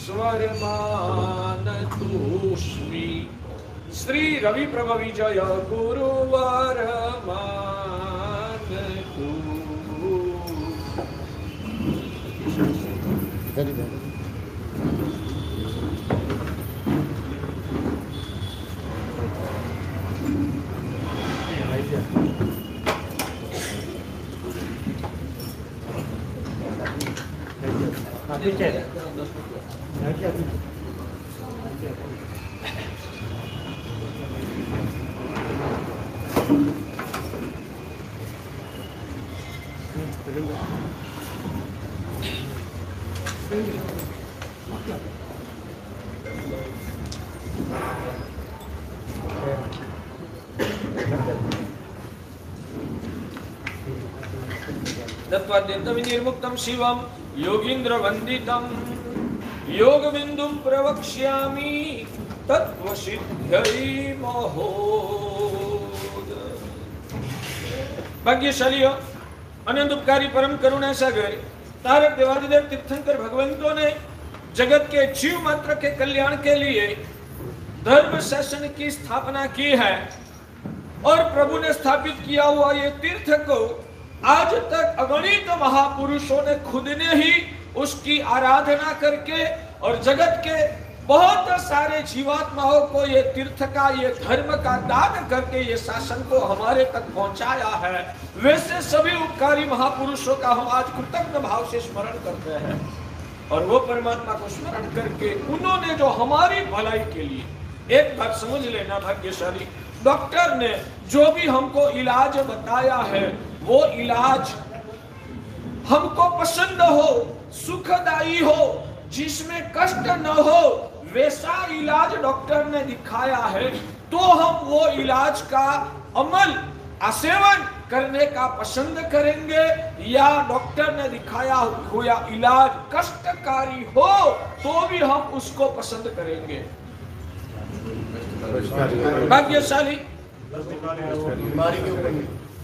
स्वरमान तूष्मी श्री रवि प्रभ विजय गुरुवर मान तू। निर्मुक्तम शिवम योगींद्र वंदितम योग बिंदु प्रवक्ष्यामि तत्व सिद्ध्यै महोद। भाग्यशाली अनंत उपकारी परम करुणा सागर तारक देवादिदेव तीर्थंकर भगवंतों ने जगत के जीव मात्र के कल्याण के लिए धर्म शासन की स्थापना की है और प्रभु ने स्थापित किया हुआ ये तीर्थ को आज तक अगणित महापुरुषों ने खुद ने ही उसकी आराधना करके और जगत के बहुत सारे जीवात्माओं को ये तीर्थ का ये धर्म का दान करके ये शासन को हमारे तक पहुंचाया है। वैसे सभी उपकारी महापुरुषों का हम आज कृतज्ञ भाव से स्मरण करते हैं और वो परमात्मा को स्मरण करके उन्होंने जो हमारी भलाई के लिए एक बात समझ लेना भाग्यशाली, डॉक्टर ने जो भी हमको इलाज बताया है वो इलाज हमको पसंद हो, सुखदायी हो, जिसमें कष्ट न हो, वैसा इलाज डॉक्टर ने दिखाया है तो हम वो इलाज का अमल आसेवन करने का पसंद करेंगे। या डॉक्टर ने दिखाया हुआ इलाज कष्टकारी हो तो भी हम उसको पसंद करेंगे। भाग्यशाली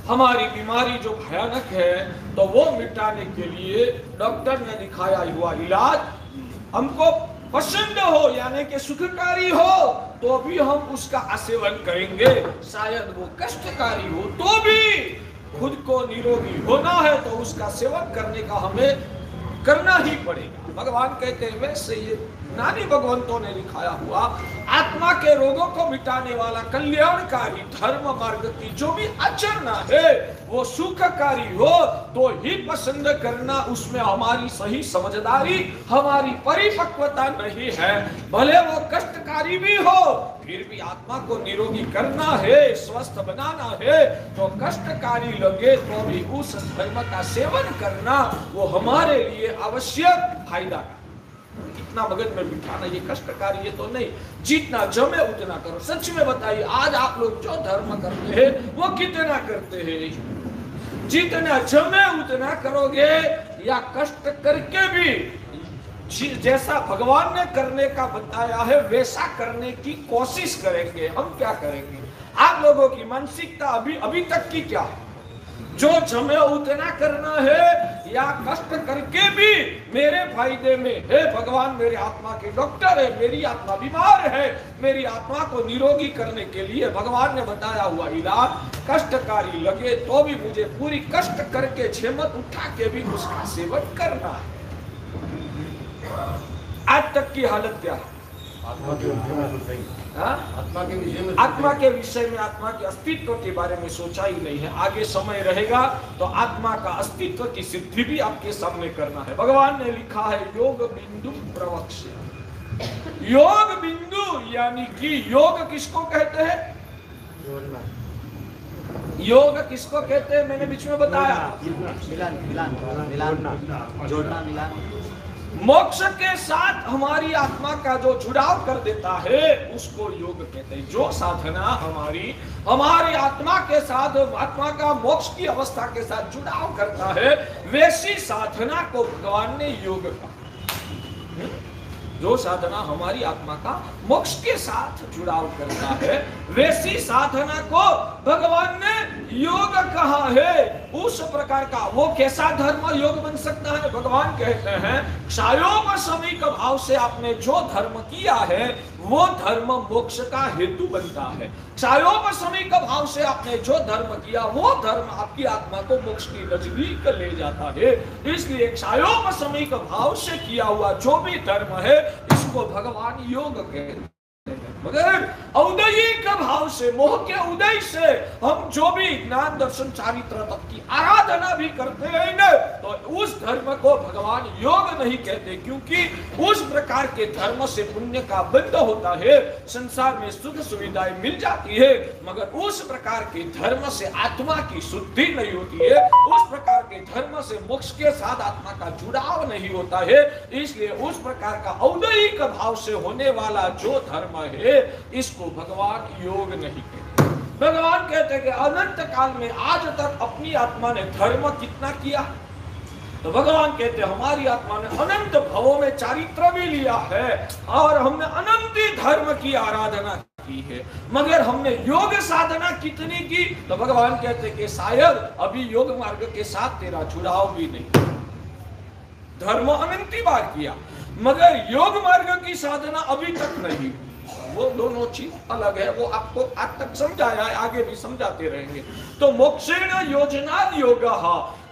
हमारी बीमारी जो भयानक है तो वो मिटाने के लिए डॉक्टर ने दिखाया हुआ इलाज हमको पसंद हो यानी कि सुखकारी हो तो भी हम उसका आसेवन करेंगे। शायद वो कष्टकारी हो तो भी खुद को निरोगी होना है तो उसका सेवन करने का हमें करना ही पड़ेगा। भगवान कहते हैं वैसे ये नानी भगवंतों ने दिखाया हुआ आत्मा के रोगों को मिटाने वाला कल्याणकारी धर्म मार्ग की जो भी आचरणा है वो सुखकारी हो तो ही पसंद करना, उसमें हमारी सही समझदारी हमारी परिपक्वता नहीं है। भले वो कष्टकारी भी हो फिर भी आत्मा को निरोगी करना है, स्वस्थ बनाना है तो कष्टकारी लगे तो भी उस धर्म का सेवन करना वो हमारे लिए आवश्यक फायदा। इतना मगज में बिठाना ये कष्टकारी है तो नहीं, जितना जमे उतना करो। सच में बताइए आज आप लोग जो धर्म करते हैं वो कितना करते हैं? जितना जमे उतना करोगे या कष्ट करके भी जैसा भगवान ने करने का बताया है वैसा करने की कोशिश करेंगे। हम क्या करेंगे? आप लोगों की मानसिकता अभी तक की क्या है? जो जमे उतना करना है या कष्ट करके भी मेरे फायदे में है, भगवान मेरे आत्मा के डॉक्टर है, मेरी आत्मा बीमार है, मेरी आत्मा को निरोगी करने के लिए भगवान ने बताया हुआ इलाज कष्टकारी लगे तो भी मुझे पूरी कष्ट करके झेमत उठा के भी उसका सेवन करना है। आज तक की हालत क्या है? आत्मा के विषय में आत्मा के अस्तित्व के बारे में सोचा ही नहीं है। आगे समय रहेगा तो आत्मा का अस्तित्व की सिद्धि भी आपके सामने करना है। भगवान ने लिखा है योग बिंदु प्रवक्ष्य। योग बिंदु यानी कि योग किसको कहते हैं? योग किसको कहते हैं? मैंने बीच में बताया मोक्ष के साथ हमारी आत्मा का जो जुड़ाव कर देता है उसको योग कहते हैं। जो साधना हमारी आत्मा के साथ, आत्मा का मोक्ष की अवस्था के साथ जुड़ाव करता है वैसी साधना को भगवान ने योग कहा। जो साधना हमारी आत्मा का मोक्ष के साथ जुड़ाव करता है, वैसी साधना को भगवान ने योग कहा है। उस प्रकार का वो कैसा धर्म योग बन सकता है? भगवान कहते हैं क्षायोपशमिक भाव से आपने जो धर्म किया है वो धर्म मोक्ष का हेतु बनता है। क्षायोपशमिक भाव से आपने जो धर्म किया वो धर्म आपकी आत्मा को मोक्ष की नजदीक ले जाता है। इसलिए क्षायोपशमिक भाव से किया हुआ जो भी धर्म है इसको भगवान योग कहते हैं। मगर औदयिक भाव से, मोह के उदय से हम जो भी ज्ञान दर्शन चारित्र तत्व की आराधना भी करते हैं न, तो उस धर्म को भगवान योग नहीं कहते, क्योंकि उस प्रकार के धर्म से पुण्य का बंध होता है, संसार में सुख सुविधाएं मिल जाती है, मगर उस प्रकार के धर्म से आत्मा की शुद्धि नहीं होती है, उस प्रकार के धर्म से मोक्ष के साथ आत्मा का जुड़ाव नहीं होता है। इसलिए उस प्रकार का औदयिक भाव से होने वाला जो धर्म है इसको भगवान योग नहीं कहते। भगवान कहते हैं कि अनंत काल में आज तक अपनी आत्मा ने धर्म कितना किया? तो भगवान कहते हैं हमारी आत्मा ने अनंत भवों में चारित्र भी लिया है और हमने अनंत धर्म की आराधना की है, मगर हमने योग साधना कितनी की? तो भगवान कहते हैं कि शायद अभी योग मार्ग के साथ तेरा जुड़ाव भी नहीं। धर्म अनंत बार किया मगर योग मार्ग की साधना अभी तक नहीं। वो दोनों चीज अलग है, वो आपको आज तक समझाया है, आगे भी समझाते रहेंगे। तो मोक्षेण योजना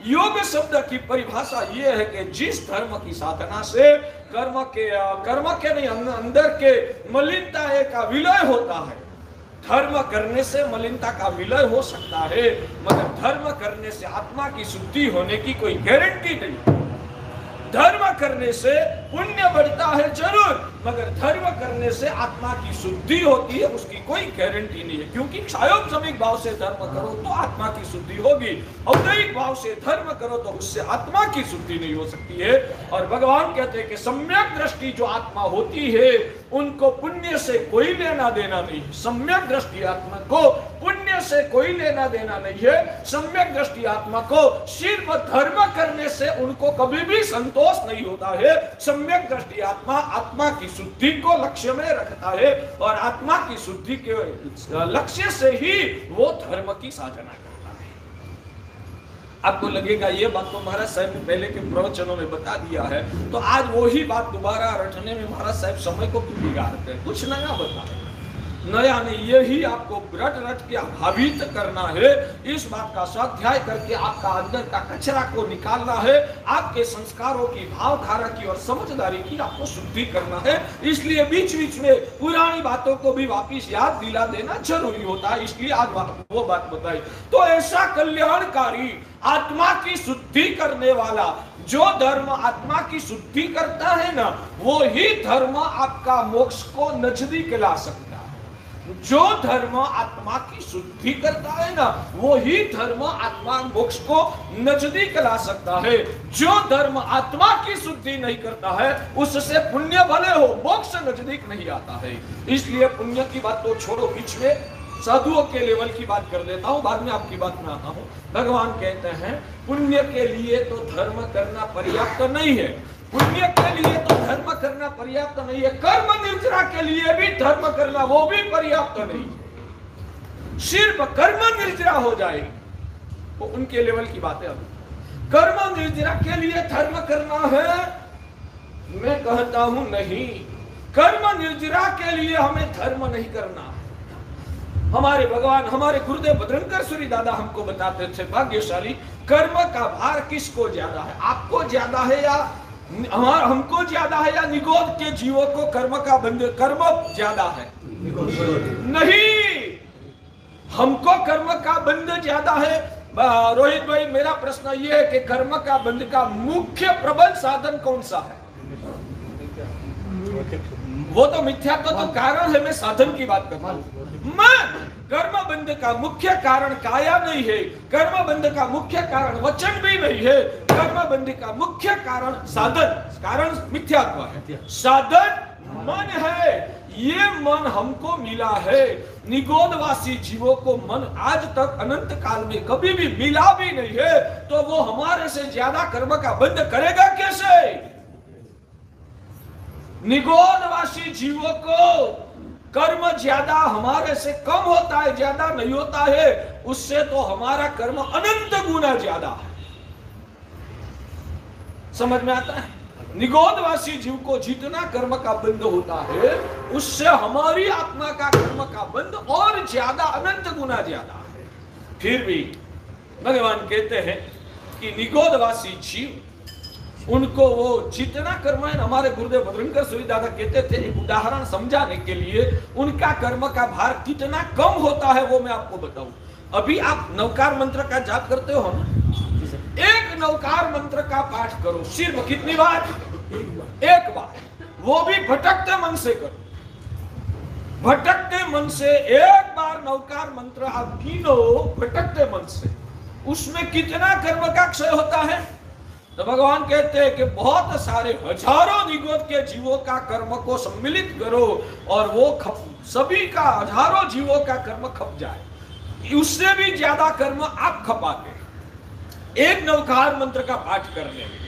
योग शब्द की परिभाषा ये है कि जिस धर्म की साधना से कर्म के नहीं अंदर के मलिनता का विलय होता है। धर्म करने से मलिनता का विलय हो सकता है, मगर धर्म करने से आत्मा की शुद्धि होने की कोई गारंटी नहीं। धर्म करने से पुण्य बढ़ता है जरूर, मगर धर्म करने से आत्मा की शुद्धि होती है उसकी कोई गारंटी नहीं है, क्योंकि क्षायोपशमिक भाव से धर्म करो तो आत्मा की शुद्धि होगी, औदयिक भाव से धर्म करो तो उससे आत्मा की शुद्धि नहीं हो सकती है। और भगवान कहते हैं कि सम्यक दृष्टि जो आत्मा होती है उनको पुण्य से कोई लेना देना नहीं है। सम्यक दृष्टि आत्मा को पुण्य से कोई लेना देना नहीं है। सम्यक दृष्टि आत्मा को सिर्फ धर्म करने से उनको कभी भी संतोष नहीं होता है। सम्यक दृष्टि आत्मा की शुद्धि को लक्ष्य में रखता है और आत्मा की शुद्धि के लक्ष्य से ही वो धर्म की साधना करता है। आपको लगेगा ये बात तो महाराज साहब ने पहले के प्रवचनों में बता दिया है, तो आज वही बात दोबारा रटने में महाराज साहब समय को क्यों बिगाड़ते हैं? कुछ नया बता रहे, नया नहीं, यही आपको रट के भावित करना है। इस बात का स्वाध्याय करके आपका अंदर का कचरा को निकालना है, आपके संस्कारों की, भावधारा की और समझदारी की आपको शुद्धि करना है। इसलिए बीच बीच में पुरानी बातों को भी वापिस याद दिला देना जरूरी होता है, इसलिए आज वो बात बताई। तो ऐसा कल्याणकारी आत्मा की शुद्धि करने वाला जो धर्म आत्मा की शुद्धि करता है ना, वो ही धर्म आपका मोक्ष को नजदीक ला सकता है। जो धर्म आत्मा की शुद्धि करता है ना, वो ही धर्म आत्मा मोक्ष को नजदीक ला सकता है। जो धर्म आत्मा की शुद्धि नहीं करता है उससे पुण्य भले हो, मोक्ष नजदीक नहीं आता है। इसलिए पुण्य की बात तो छोड़ो, बीच में साधुओं के लेवल की बात कर देता हूं, बाद में आपकी बात में आता हूं। भगवान कहते हैं पुण्य के लिए तो धर्म करना पर्याप्त नहीं है, पुण्य के लिए तो धर्म करना पर्याप्त नहीं है, कर्म निर्जरा के लिए भी धर्म करना वो भी पर्याप्त नहीं है। सिर्फ कर्म निर्जरा हो जाए वो उनके लेवल की बात है। कर्म निर्जरा के लिए धर्म करना है, मैं कहता हूं नहीं, कर्म निर्जरा के लिए हमें धर्म नहीं करना। हमारे भगवान, हमारे गुरुदेव भद्रंकर सूरी दादा हमको बताते थे, भाग्यशाली कर्म का भार किसको ज्यादा है, आपको ज्यादा है या हमको ज्यादा है, या निगोद के जीवों को कर्म का बंध, कर्म ज्यादा है? नहीं, हमको कर्म का बंध ज्यादा है। रोहित भाई, मेरा प्रश्न ये है कि कर्म का बंध का मुख्य प्रबल साधन कौन सा है? वो तो मिथ्यात्व तो कारण है, मैं साधन की बात करता हूं। मैं कर्म बंध का मुख्य कारण काया नहीं है, कर्म बंध का मुख्य कारण वचन भी नहीं है, कर्म बंध का मुख्य कारण साधन, कारण मिथ्यात्व है, साधन मन है। ये मन हमको मिला है, निगोदवासी जीवों को मन आज तक अनंत काल में कभी भी मिला भी नहीं है, तो वो हमारे से ज्यादा कर्म का बंध करेगा कैसे? निगोदवासी जीवों को कर्म ज्यादा हमारे से कम होता है, ज्यादा नहीं होता है, उससे तो हमारा कर्म अनंत गुना ज्यादा है। समझ में आता है? निगोदवासी जीव को जितना कर्म का बंध होता है, उससे हमारी आत्मा का कर्म का बंध और ज्यादा, अनंत गुना ज्यादा है। फिर भी भगवान कहते हैं कि निगोदवासी जीव, उनको वो जितना कर्म है, हमारे गुरुदेव भद्रंकर सूरी दादा कहते थे, एक उदाहरण समझाने के लिए, उनका कर्म का भार कितना कम होता है वो मैं आपको बताऊं। अभी आप नवकार मंत्र का जाप करते हो ना, एक नवकार मंत्र का पाठ करो, सिर्फ कितनी बार? एक बार, वो भी भटकते मन से करो। भटकते मन से एक बार नवकार मंत्र आप गिनो, भटकते मन से, उसमें कितना कर्म का क्षय होता है? तो भगवान कहते हैं कि बहुत सारे हजारों निगोद के जीवों का कर्म को सम्मिलित करो और वो सभी का, हजारों जीवों का कर्म खप जाए। उससे भी ज्यादा कर्म आप खपाते। एक नवकार मंत्र का पाठ करने में,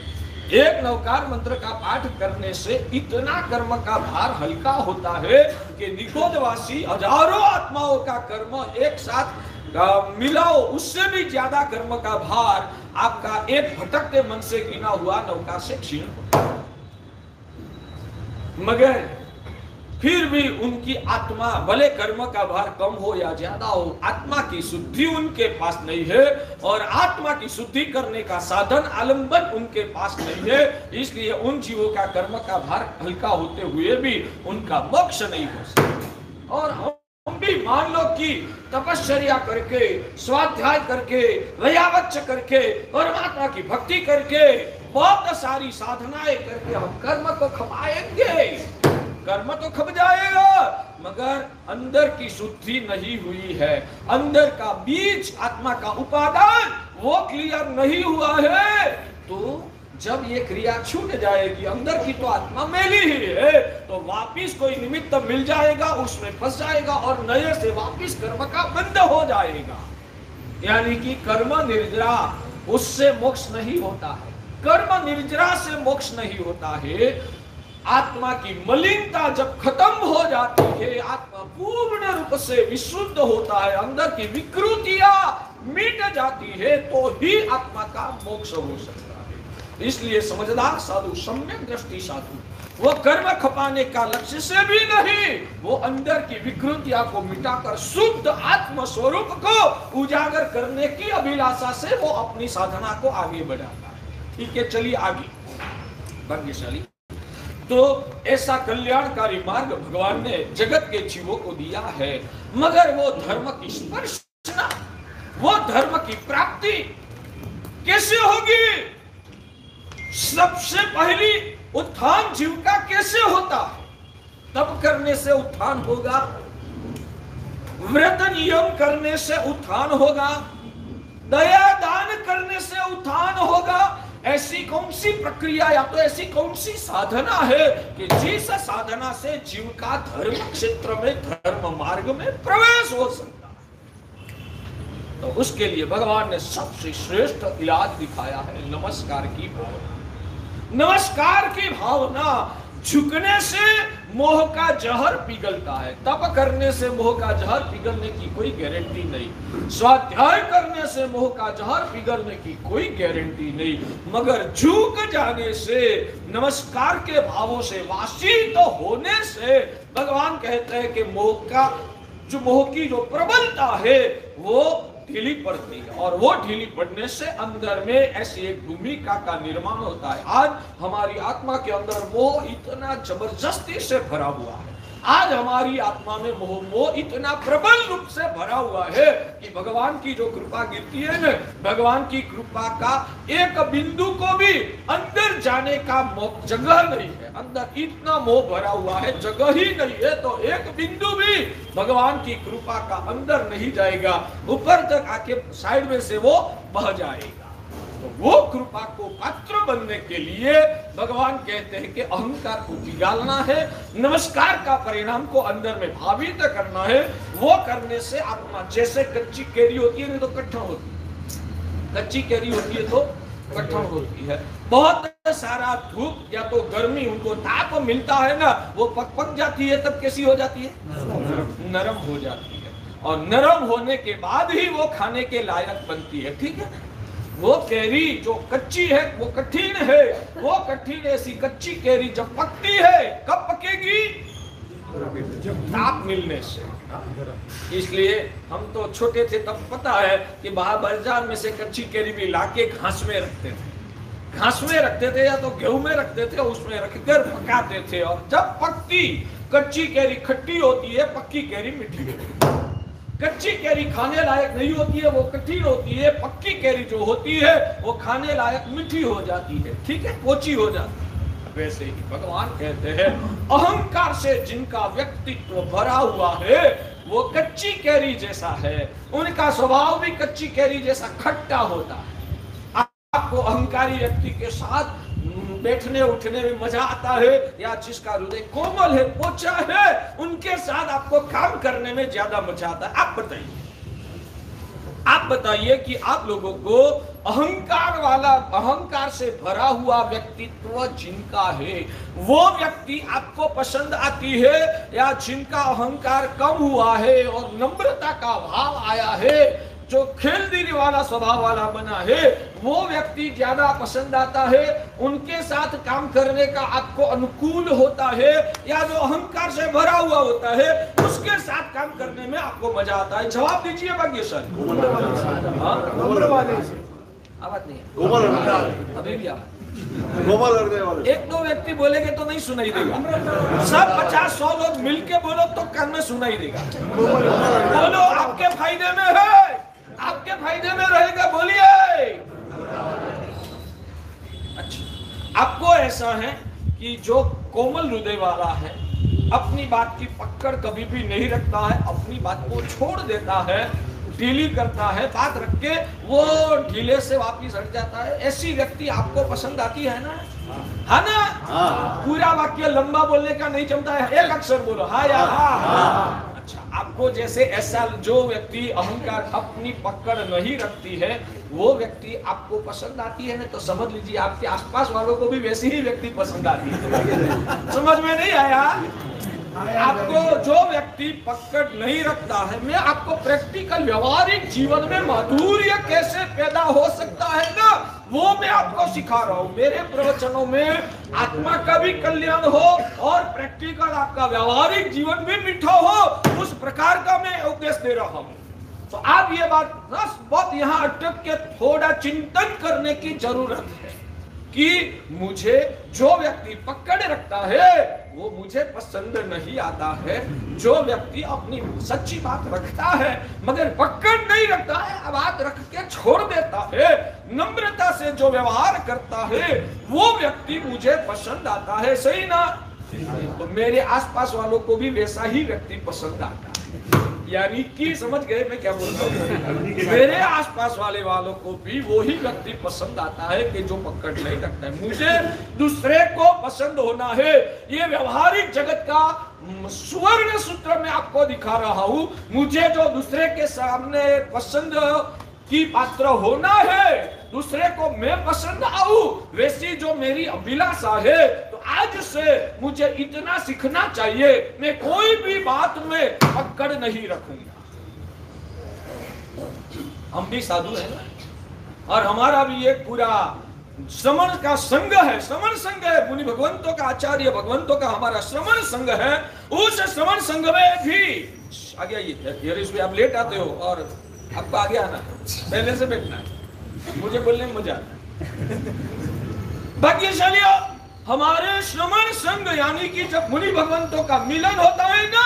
एक नवकार मंत्र का पाठ करने से इतना कर्म का भार हल्का होता है कि निगोदवासी हजारों आत्माओं का कर्म एक साथ मिलाओ, उससे भी ज्यादा कर्म का भार आपका एक भटकते मन से गिना हुआ नौका से क्षीण होता है। मगर फिर भी उनकी आत्मा, भले कर्म का भार कम हो या ज्यादा हो, आत्मा की शुद्धि उनके पास नहीं है, और आत्मा की शुद्धि करने का साधन, आलंबन उनके पास नहीं है। इसलिए उन जीवों का कर्म का भार हल्का होते हुए भी उनका मोक्ष नहीं हो सकता। और हम भी मान लो कि तपश्चर्या करके, स्वाध्याय करके, वैयावच्च करके, परमात्मा की भक्ति करके, बहुत सारी साधनाएं करके हम कर्म को खपाएंगे, कर्म तो खप जाएगा, मगर अंदर की शुद्धि नहीं हुई है, अंदर का बीज, आत्मा का उपादान वो क्लियर नहीं हुआ है। तो जब ये क्रिया छूट जाएगी, अंदर की तो आत्मा मैली ही है, तो वापिस कोई निमित्त मिल जाएगा, उसमें फंस जाएगा और नए से वापिस कर्म का बंध हो जाएगा। यानी कि कर्म निर्जरा, उससे मोक्ष नहीं होता है। कर्म निर्जरा से मोक्ष नहीं होता है। आत्मा की मलिनता जब खत्म हो जाती है, आत्मा पूर्ण रूप से विशुद्ध होता है, अंदर की विकृतियां मिट जाती है, तो ही आत्मा का मोक्ष हो सकता है। इसलिए समझदार साधु, सम्यक दृष्टि साधु, वो कर्म खपाने का लक्ष्य से भी नहीं, वो अंदर की विकृतियां को मिटाकर शुद्ध आत्म स्वरूप को उजागर करने की अभिलाषा से वो अपनी साधना को आगे बढ़ाता है। ठीक है, चलिए आगे। भाग्यशाली तो ऐसा कल्याणकारी मार्ग भगवान ने जगत के जीवों को दिया है, मगर वो धर्म की स्पर्शना, वो धर्म की प्राप्ति कैसे होगी? सबसे पहली उत्थान जीव का कैसे होता है? तप करने से उत्थान होगा, व्रत नियम करने से उत्थान होगा, दया दान करने से उत्थान होगा। ऐसी कौन सी प्रक्रिया या तो ऐसी कौन सी साधना है कि जिस साधना से जीव का धर्म क्षेत्र में, धर्म मार्ग में प्रवेश हो सकता है? तो उसके लिए भगवान ने सबसे श्रेष्ठ इलाज दिखाया है नमस्कार की भावना। नमस्कार की भावना, झुकने से मोह का जहर पिघलता है, तप करने से मोह का जहर पिघलने की कोई गारंटी नहीं, स्वाध्याय करने से मोह का जहर पिघलने की कोई गारंटी नहीं, मगर झुक जाने से, नमस्कार के भावों से वासित तो होने से भगवान कहते हैं कि मोह का जो, मोह की जो प्रबलता है वो ढीली पड़ती है, और वो ढीली पड़ने से अंदर में ऐसी एक भूमिका का निर्माण होता है। आज हमारी आत्मा के अंदर मोह इतना जबरदस्ती से भरा हुआ है, आज हमारी आत्मा में मोह इतना प्रबल रूप से भरा हुआ है कि भगवान की जो कृपा गिरती है ना, भगवान की कृपा का एक बिंदु को भी अंदर जाने का जगह नहीं है। अंदर इतना मोह भरा हुआ है, जगह ही नहीं है, तो एक बिंदु भी भगवान की कृपा का अंदर नहीं जाएगा, ऊपर तक आके साइड में से वो बह जाएगा। तो वो कृपा को पात्र बनने के लिए भगवान कहते हैं कि अहंकार को पिघालना है, नमस्कार का परिणाम को अंदर में भावित करना है। वो करने से आत्मा, जैसे कच्ची केरी होती है नहीं तो कट्ठा होती है, कच्ची केरी होती है तो कठोर होती है। बहुत सारा धूप या तो गर्मी उनको ताप मिलता है ना, वो पक जाती है, तब कैसी हो जाती है? नरम हो जाती है। और नरम होने के बाद ही वो खाने के लायक बनती है। ठीक है, वो कैरी जो कच्ची है वो कठिन है, वो कठिन ऐसी कच्ची कैरी जब पकती है, कब पकेगी? ताप मिलने से। इसलिए हम तो छोटे थे तब पता है कि बाजार में से कच्ची कैरी भी लाके घास में रखते थे, घास में रखते थे या तो गेहूं में रखते थे, उसमें रखकर पकाते थे। और जब पकती कच्ची कैरी खट्टी होती है, पक्की कैरी मीठी होती है। कच्ची कैरी खाने लायक नहीं होती है, वो कठिन होती है। पक्की कैरी जो होती है वो खाने लायक मीठी हो जाती है। ठीक है, कोची हो जाती है। वैसे ही भगवान कहते हैं अहंकार से जिनका व्यक्तित्व भरा हुआ है वो कच्ची कैरी जैसा है, उनका स्वभाव भी कच्ची कैरी जैसा खट्टा होता है। आपको अहंकारी व्यक्ति के साथ बैठने उठने में मजा आता है, या जिसका हृदय कोमल है, पोचा है, उनके साथ आपको काम करने में ज्यादा मजा आता है। आप बताइए कि आप लोगों को अहंकार से भरा हुआ व्यक्तित्व जिनका है वो व्यक्ति आपको पसंद आती है, या जिनका अहंकार कम हुआ है और नम्रता का भाव आया है, जो खेलदिली वाला स्वभाव वाला बना है, वो व्यक्ति ज्यादा पसंद आता है? उनके साथ काम करने का आपको अनुकूल होता है, या जो अहंकार से भरा हुआ होता है उसके साथ काम करने में आपको मजा आता है? जवाब दीजिए भाग्यशाली। आवाज नहीं है अभी भी आवाज। एक दो व्यक्ति बोलेंगे तो नहीं सुनाई देगा, सब 50-100 लोग मिलके बोलो तो कान में सुनाई देगा। बोलो, आपके फायदे में है, आपके फायदे में रहेगा, बोलिए। अच्छा, आपको ऐसा है कि जो कोमल हृदय वाला है, अपनी बात की पकड़ कभी भी नहीं रखता है, अपनी बात को छोड़ देता है, ढीली करता है, बात रख के वो ढीले से वापिस हट जाता है, ऐसी व्यक्ति आपको पसंद आती है ना? है ना? पूरा वाक्य लंबा बोलने का नहीं जमता है, एक अक्षर बोलो, हाँ या हाँ। अच्छा, आपको जैसे ऐसा जो व्यक्ति अहंकार अपनी पकड़ नहीं रखती है वो व्यक्ति आपको पसंद आती है ना, तो समझ लीजिए आपके आसपास वालों को भी वैसी ही व्यक्ति पसंद आती है। समझ में नहीं आया? आपको जो व्यक्ति पकड़ नहीं रखता है, मैं आपको प्रैक्टिकल व्यवहारिक जीवन में माधुर्य कैसे पैदा हो सकता है ना, वो मैं आपको सिखा रहा हूँ। मेरे प्रवचनों में आत्मा का भी कल्याण हो और प्रैक्टिकल आपका व्यवहारिक जीवन भी मीठा हो, उस प्रकार का मैं उपदेश दे रहा हूँ। तो आप ये बात बहुत यहाँ अटक के थोड़ा चिंतन करने की जरूरत है कि मुझे जो व्यक्ति पकड़ रखता है वो मुझे पसंद नहीं आता है। जो व्यक्ति अपनी सच्ची बात रखता है मगर पकड़ नहीं रखता है, बात रख के छोड़ देता है, नम्रता से जो व्यवहार करता है वो व्यक्ति मुझे पसंद आता है। सही ना? तो मेरे आसपास वालों को भी वैसा ही व्यक्ति पसंद आता है। यानी कि समझ गए मैं क्या बोल रहा हूँ? मेरे आसपास वालों को भी वही व्यक्ति पसंद आता है कि जो पकड़ नहीं रखता है। मुझे दूसरे को पसंद होना है, ये व्यवहारिक जगत का सुवर्ण सूत्र मैं आपको दिखा रहा हूँ। मुझे जो दूसरे के सामने पसंद की पात्र होना है, दूसरे को मैं पसंद आऊं, वैसी जो मेरी अभिलाषा है, तो आज से मुझे इतना सीखना चाहिए, मैं कोई भी बात में पकड़ नहीं रखूंगा। हम भी साधु हैं और हमारा भी एक पूरा श्रमण का संघ है, श्रमण संघ है, मुनि भगवंतों का, आचार्य भगवंतों का हमारा श्रमण संघ है। उस श्रमण संघ में भी आगे आइए, आप लेट आते हो और आपको आगे आना है, पहले से बैठना है, मुझे बोलने में मजा आता है। भाग्यशाली हमारे श्रमण संघ यानी कि जब मुनि भगवंतों का मिलन होता है ना,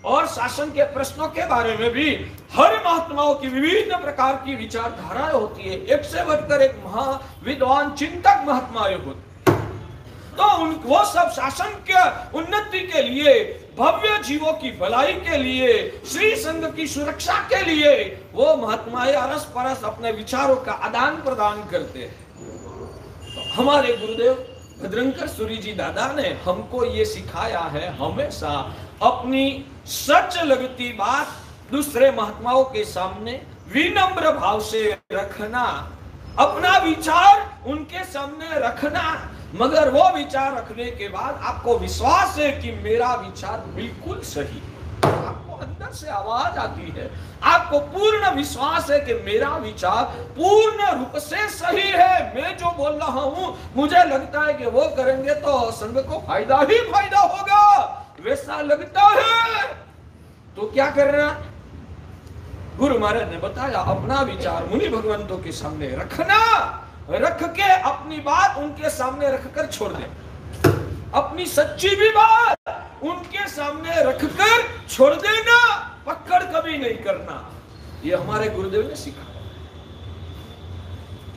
और शासन के प्रश्नों के बारे में भी हर महात्माओं की विभिन्न प्रकार की विचारधाराएं होती है, एक से बढ़कर एक महाविद्वान चिंतक महात्माएं होती, तो वो सब शासन के उन्नति के लिए, भव्य जीवों की भलाई के लिए, श्री संघ की सुरक्षा के लिए वो महात्माएं अरस परस अपने विचारों का आदान प्रदान करते हैं। तो हमारे गुरुदेव भद्रंकर सूरी जी दादा ने हमको ये सिखाया है, हमेशा अपनी सच लगती बात दूसरे महात्माओं के सामने विनम्र भाव से रखना, अपना विचार उनके सामने रखना, मगर वो विचार रखने के बाद आपको विश्वास है कि मेरा विचार बिल्कुल सही है। आपको अंदर से आवाज आती है, आपको पूर्ण विश्वास है कि मेरा विचार पूर्ण रूप से सही है। मैं जो बोल रहा हूं मुझे लगता है कि वो करेंगे तो संघ को फायदा ही फायदा होगा, वैसा लगता है। तो क्या करना? गुरु महाराज ने बताया, अपना विचार मुनि भगवंतों के सामने रखना, रख के अपनी बात उनके सामने रखकर छोड़ दे। अपनी सच्ची भी बात उनके सामने रखकर छोड़ देना, पकड़ कभी नहीं करना। ये हमारे गुरुदेव ने सिखाया।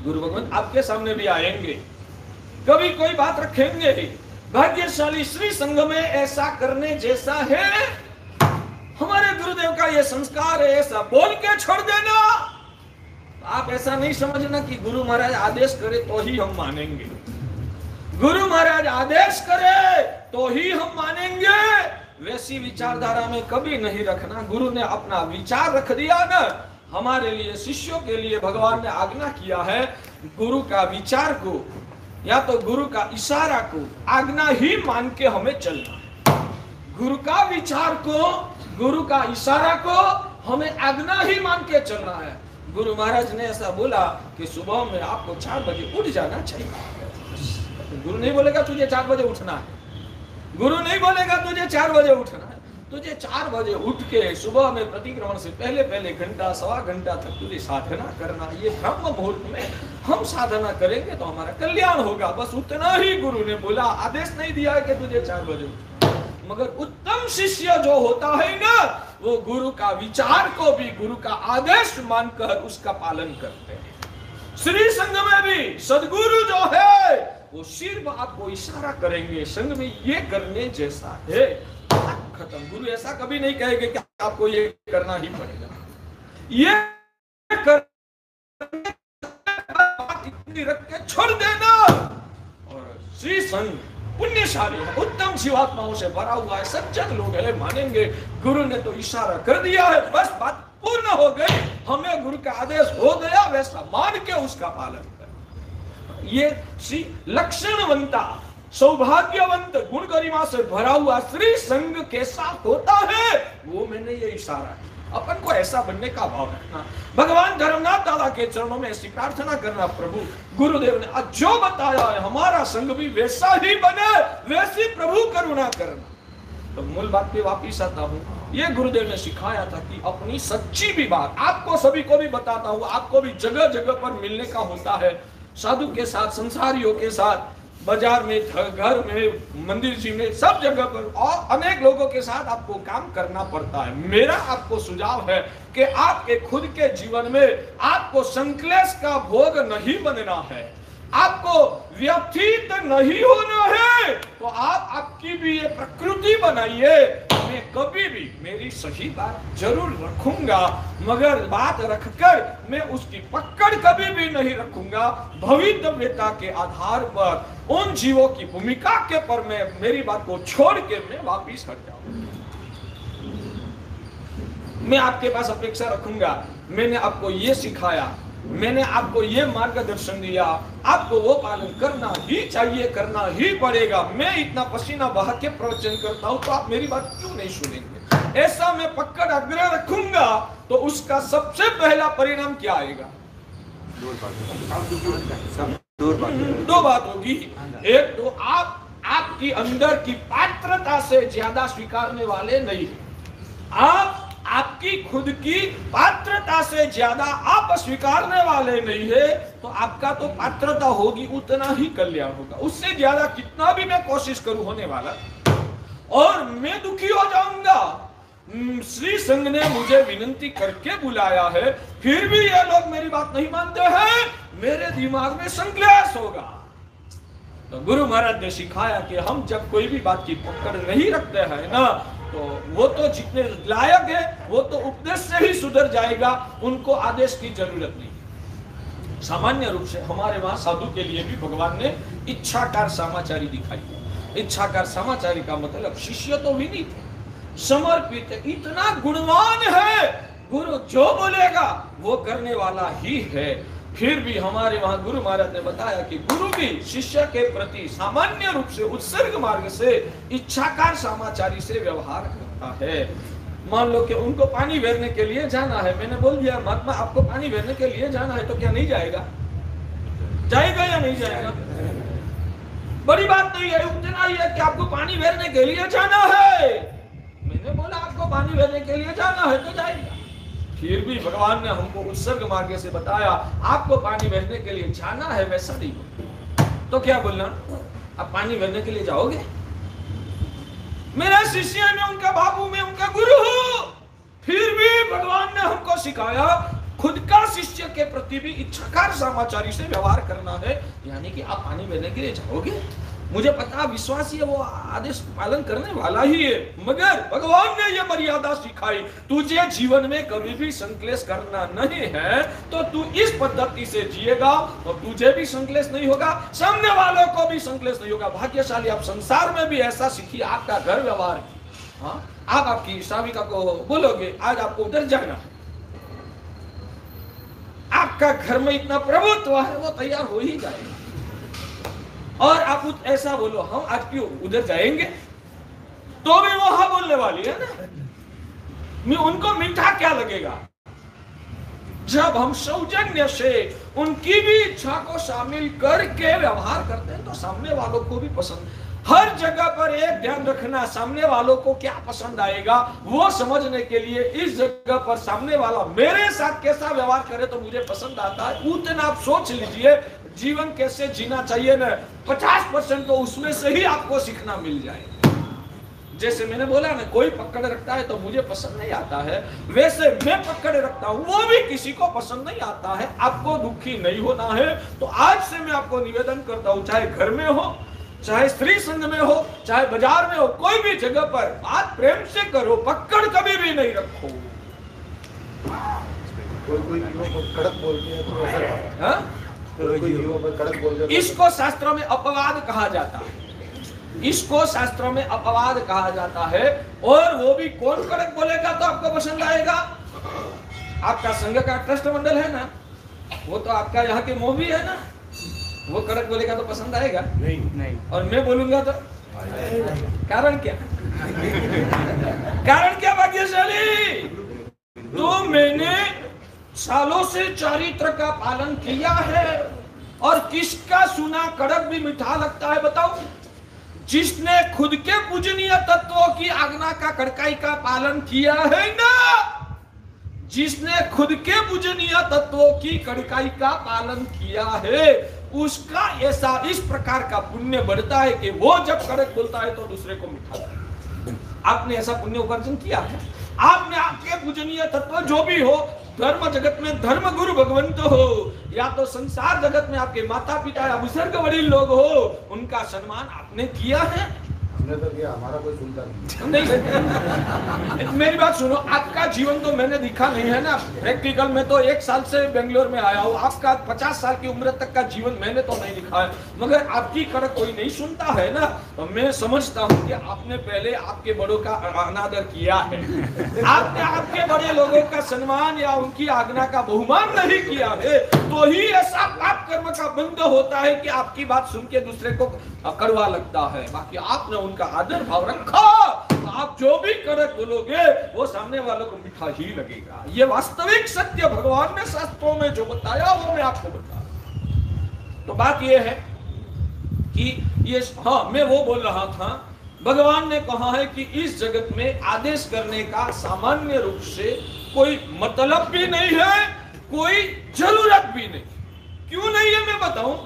गुरु भगवंत आपके सामने भी आएंगे, कभी कोई बात रखेंगे ही। भाग्यशाली श्री संघ में ऐसा करने जैसा है, हमारे गुरुदेव का ये संस्कार है, ऐसा बोल के छोड़ देना। आप ऐसा नहीं समझना कि गुरु महाराज आदेश करे तो ही हम मानेंगे, गुरु महाराज आदेश करे तो ही हम मानेंगे, वैसी विचारधारा में कभी नहीं रखना। गुरु ने अपना विचार रख दिया ना, हमारे लिए शिष्यों के लिए भगवान ने आज्ञा किया है, गुरु का विचार को या तो गुरु का इशारा को आज्ञा ही मान के हमें चलना। गुरु का विचार को, गुरु का इशारा को हमें आज्ञा ही मान के चलना है। गुरु महाराज ने ऐसा बोला कि सुबह में आपको 4 बजे उठ जाना चाहिए। गुरु नहीं बोलेगा तुझे 4 बजे उठना है, गुरु नहीं बोलेगा तुझे 4 बजे उठना है। तुझे 4 बजे उठ के सुबह में प्रतिक्रमण से पहले पहले घंटा सवा घंटा तक तुझे साधना करना। ये ब्रह्म मुहूर्त में हम साधना करेंगे तो हमारा कल्याण होगा, बस उतना ही गुरु ने बोला। आदेश नहीं दिया है कि तुझे 4 बजे उठना। मगर उत्तम शिष्य जो होता है ना, वो गुरु का विचार को भी गुरु का आदेश मानकर उसका पालन करते हैं। श्री संघ में भी सदगुरु जो है वो सिर्फ आपको इशारा करेंगे, संघ में ये करने जैसा है, खत्म। गुरु ऐसा कभी नहीं कहेंगे कि आपको ये करना ही पड़ेगा, ये इतनी रख के छोड़ देना। और श्री संघ पुण्यशाली है, उत्तम जीवात्माओं से भरा हुआ है, सज्जन लोग है, मानेंगे। गुरु ने तो इशारा कर दिया है, बस बात पूर्ण हो गई। हमें गुरु का आदेश हो गया, वैसा मान के उसका पालन कर। ये श्री लक्षणवंता सौभाग्यवंत गुण गरिमा से भरा हुआ श्री संघ के साथ होता है, वो मैंने ये इशारा है। अपन को ऐसा बनने का भाव रखना। भगवान धर्मनाथ दादा के चरणों में ऐसी प्रार्थना करना, प्रभु गुरुदेव ने आज जो बताया है हमारा संघ भी वैसा ही बने, वैसी प्रभु करुणा करना। तो मूल बात पे वापिस आता हूँ, ये गुरुदेव ने सिखाया था कि अपनी सच्ची भी बात आपको सभी को भी बताता हूँ। आपको भी जगह जगह पर मिलने का होता है, साधु के साथ, संसारियों के साथ, बाजार में, घर में, मंदिर जी में, सब जगह पर और अनेक लोगों के साथ आपको काम करना पड़ता है। मेरा आपको सुझाव है कि आपके खुद के जीवन में आपको संक्लेश का भोग नहीं बनना है, आपको व्यथित नहीं होना है। तो आप आपकी भी ये प्रकृति बनाइए। मैं कभी भी मेरी सही बात जरूर रखूंगा, मगर बात रखकर मैं उसकी पकड़ कभी भी नहीं रखूंगा। भवितव्यता के आधार पर उन जीवों की भूमिका के पर मैं मेरी बात को छोड़ के मैं वापिस हट जाऊंगा। मैं आपके पास अपेक्षा रखूंगा, मैंने आपको ये सिखाया, मैंने आपको ये मार्गदर्शन दिया, आपको वो पालन करना ही चाहिए, करना ही पड़ेगा। मैं इतना पसीना बहा के प्रवचन करता हूं तो आप मेरी बात क्यों नहीं सुनेंगे? ऐसा मैं पकड़ आग्रह रखूंगा तो उसका सबसे पहला परिणाम क्या आएगा? दो बात होगी। एक तो आपकी अंदर की पात्रता से ज्यादा स्वीकारने वाले नहीं, आप आपकी खुद की पात्रता से ज्यादा आप स्वीकारने वाले नहीं है, तो आपका तो पात्रता होगी उतना ही कल्याण होगा। उससे ज्यादा कितना भी मैं कोशिश करूं होने वाला, और मैं दुखी हो जाऊंगा। श्री संघ ने मुझे विनती करके बुलाया है, फिर भी ये लोग मेरी बात नहीं मानते हैं, मेरे दिमाग में संक्लेश होगा। तो गुरु महाराज ने सिखाया कि हम जब कोई भी बात की पकड़ नहीं रखते हैं ना, तो वो तो जितने लायक है वो तो उपदेश से ही सुधर जाएगा, उनको आदेश की जरूरत नहीं। सामान्य रूप से हमारे वहां साधु के लिए भी भगवान ने इच्छाकार सामाचारी दिखाई। इच्छाकार सामाचारी का मतलब शिष्य तो भी नहीं थे, समर्पित, इतना गुणवान है, गुरु जो बोलेगा वो करने वाला ही है। फिर भी हमारे वहां गुरु महाराज ने बताया कि गुरु भी शिष्य के प्रति सामान्य रूप से उत्सर्ग मार्ग से इच्छाकार सामाचारी से व्यवहार करता है। मान लो कि उनको पानी फेरने के लिए जाना है, मैंने बोल दिया महात्मा आपको पानी फेरने के लिए जाना है, तो क्या नहीं जाएगा? जाएगा या नहीं जाएगा? बड़ी बात नहीं है, उतना ही है कि आपको पानी फेरने के लिए जाना है। मैंने बोला आपको पानी फेरने के लिए जाना है तो जाएगा। फिर भी भगवान ने हमको उत्सर्ग मार्ग से बताया आपको पानी फेरने के लिए जाना है, वैसा नहीं हो तो क्या बोलना? आप पानी फेरने के लिए जाओगे? मेरा शिष्य है, मैं उनका बाबू, मैं उनका गुरु हूं। फिर भी भगवान ने हमको सिखाया खुद का शिष्य के प्रति भी इच्छाकार सामाचारी से व्यवहार करना है, यानी कि आप पानी फेरने के लिए जाओगे। मुझे पता विश्वासी है, वो आदेश पालन करने वाला ही है, मगर भगवान ने यह मर्यादा सिखाई तुझे जीवन में कभी भी संक्लेश करना नहीं है, तो तू इस पद्धति से जिएगा तो तुझे भी संक्लेश नहीं होगा, सामने वालों को भी संक्लेश नहीं होगा। भाग्यशाली आप संसार में भी ऐसा सीखिए, आपका घर व्यवहार, हाँ, आप आपकी साविका को बोलोगे आज आपको उधर जाना है, आपका घर में इतना प्रभुत्व है, वो तैयार हो ही जाएगा। और आप ऐसा बोलो हम आज क्यों उधर जाएंगे, तो भी वो हाँ बोलने वाली है ना। मैं उनको मीठा क्या लगेगा? जब हम सौजन्य से उनकी भी इच्छा को शामिल करके व्यवहार करते हैं तो सामने वालों को भी पसंद। हर जगह पर एक ध्यान रखना, सामने वालों को क्या पसंद आएगा वो समझने के लिए इस जगह पर सामने वाला मेरे साथ कैसा व्यवहार करे तो मुझे पसंद आता है, उतना आप सोच लीजिए जीवन कैसे जीना चाहिए ना। 50% तो उसमें से ही आपको सीखना मिल जाए। जैसे मैंने बोला ना, कोई पकड़ रखता है तो मुझे पसंद नहीं आता है, वैसे मैं पकड़ रखता हूं वो भी किसी को पसंद नहीं आता है। आपको दुखी नहीं होना है, तो आज से मैं आपको निवेदन करता हूं, चाहे घर में हो, चाहे स्त्री संघ में हो, चाहे बाजार में हो, कोई भी जगह पर बात प्रेम से करो, पकड़ कभी भी नहीं रखो। कोई कड़क बोलती है तो ऐसा, इसको शास्त्रों में अपवाद कहा जाता है, इसको शास्त्रों में अपवाद कहा जाता है। और वो भी कौन कड़क बोलेगा तो आपको पसंद आएगा? आपका संघ का ट्रस्ट मंडल है ना, वो तो आपका यहाँ के मोभी है ना, वो कड़क बोलेगा तो पसंद आएगा? नहीं। और मैं बोलूंगा तो कारण क्या? कारण क्या भाग्यशाली? तो मैंने सालों से चरित्र का पालन किया है, और किसका सुना कड़क भी मीठा लगता है बताओ? जिसने खुद के पूजनीय तत्वों की आज्ञा का कड़काई का पालन किया है ना, जिसने खुद के पूजनीय तत्वों की कड़काई का पालन किया है, उसका ऐसा इस प्रकार का पुण्य बढ़ता है कि वो जब कड़क बोलता है तो दूसरे को मीठा लगता है। आपने ऐसा पुण्य उपार्जन किया है? आपने आपके पूजनीय तत्व जो भी हो, धर्म जगत में धर्म गुरु भगवंत हो, या तो संसार जगत में आपके माता पिता या बुजुर्ग वडील लोग हो, उनका सम्मान आपने किया है? हमने तो किया, हमारा कोई सुनता नहीं। मेरी बात सुनो, आपका जीवन तो मैंने दिखा नहीं है ना, प्रैक्टिकल में तो 1 साल से बेंगलोर में आया हूँ, आपका 50 साल की उम्र तक का जीवन मैंने तो नहीं दिखा है, मगर आपकी कड़क कोई नहीं सुनता है ना, तो मैं समझता हूँ कि आपने पहले आपके बड़ों का अनादर किया है, आपने आपके बड़े लोगों का सम्मान या उनकी आज्ञा का बहुमान नहीं किया है, तो ही ऐसा पाप कर्म का बंध होता है कि आपकी बात सुन के दूसरे को कड़वा लगता है। बाकी आपने उनका आदर भाव रखा, तो आप जो भी कड़क बोलोगे वो सामने वालों को मीठा ही लगेगा। ये वास्तविक सत्य भगवान ने शास्त्रों में जो बताया वो मैं आपको बता। तो बात ये है कि ये, हाँ मैं वो बोल रहा था, भगवान ने कहा है कि इस जगत में आदेश करने का सामान्य रूप से कोई मतलब भी नहीं है, कोई जरूरत भी नहीं। क्यों नहीं है मैं बताऊं।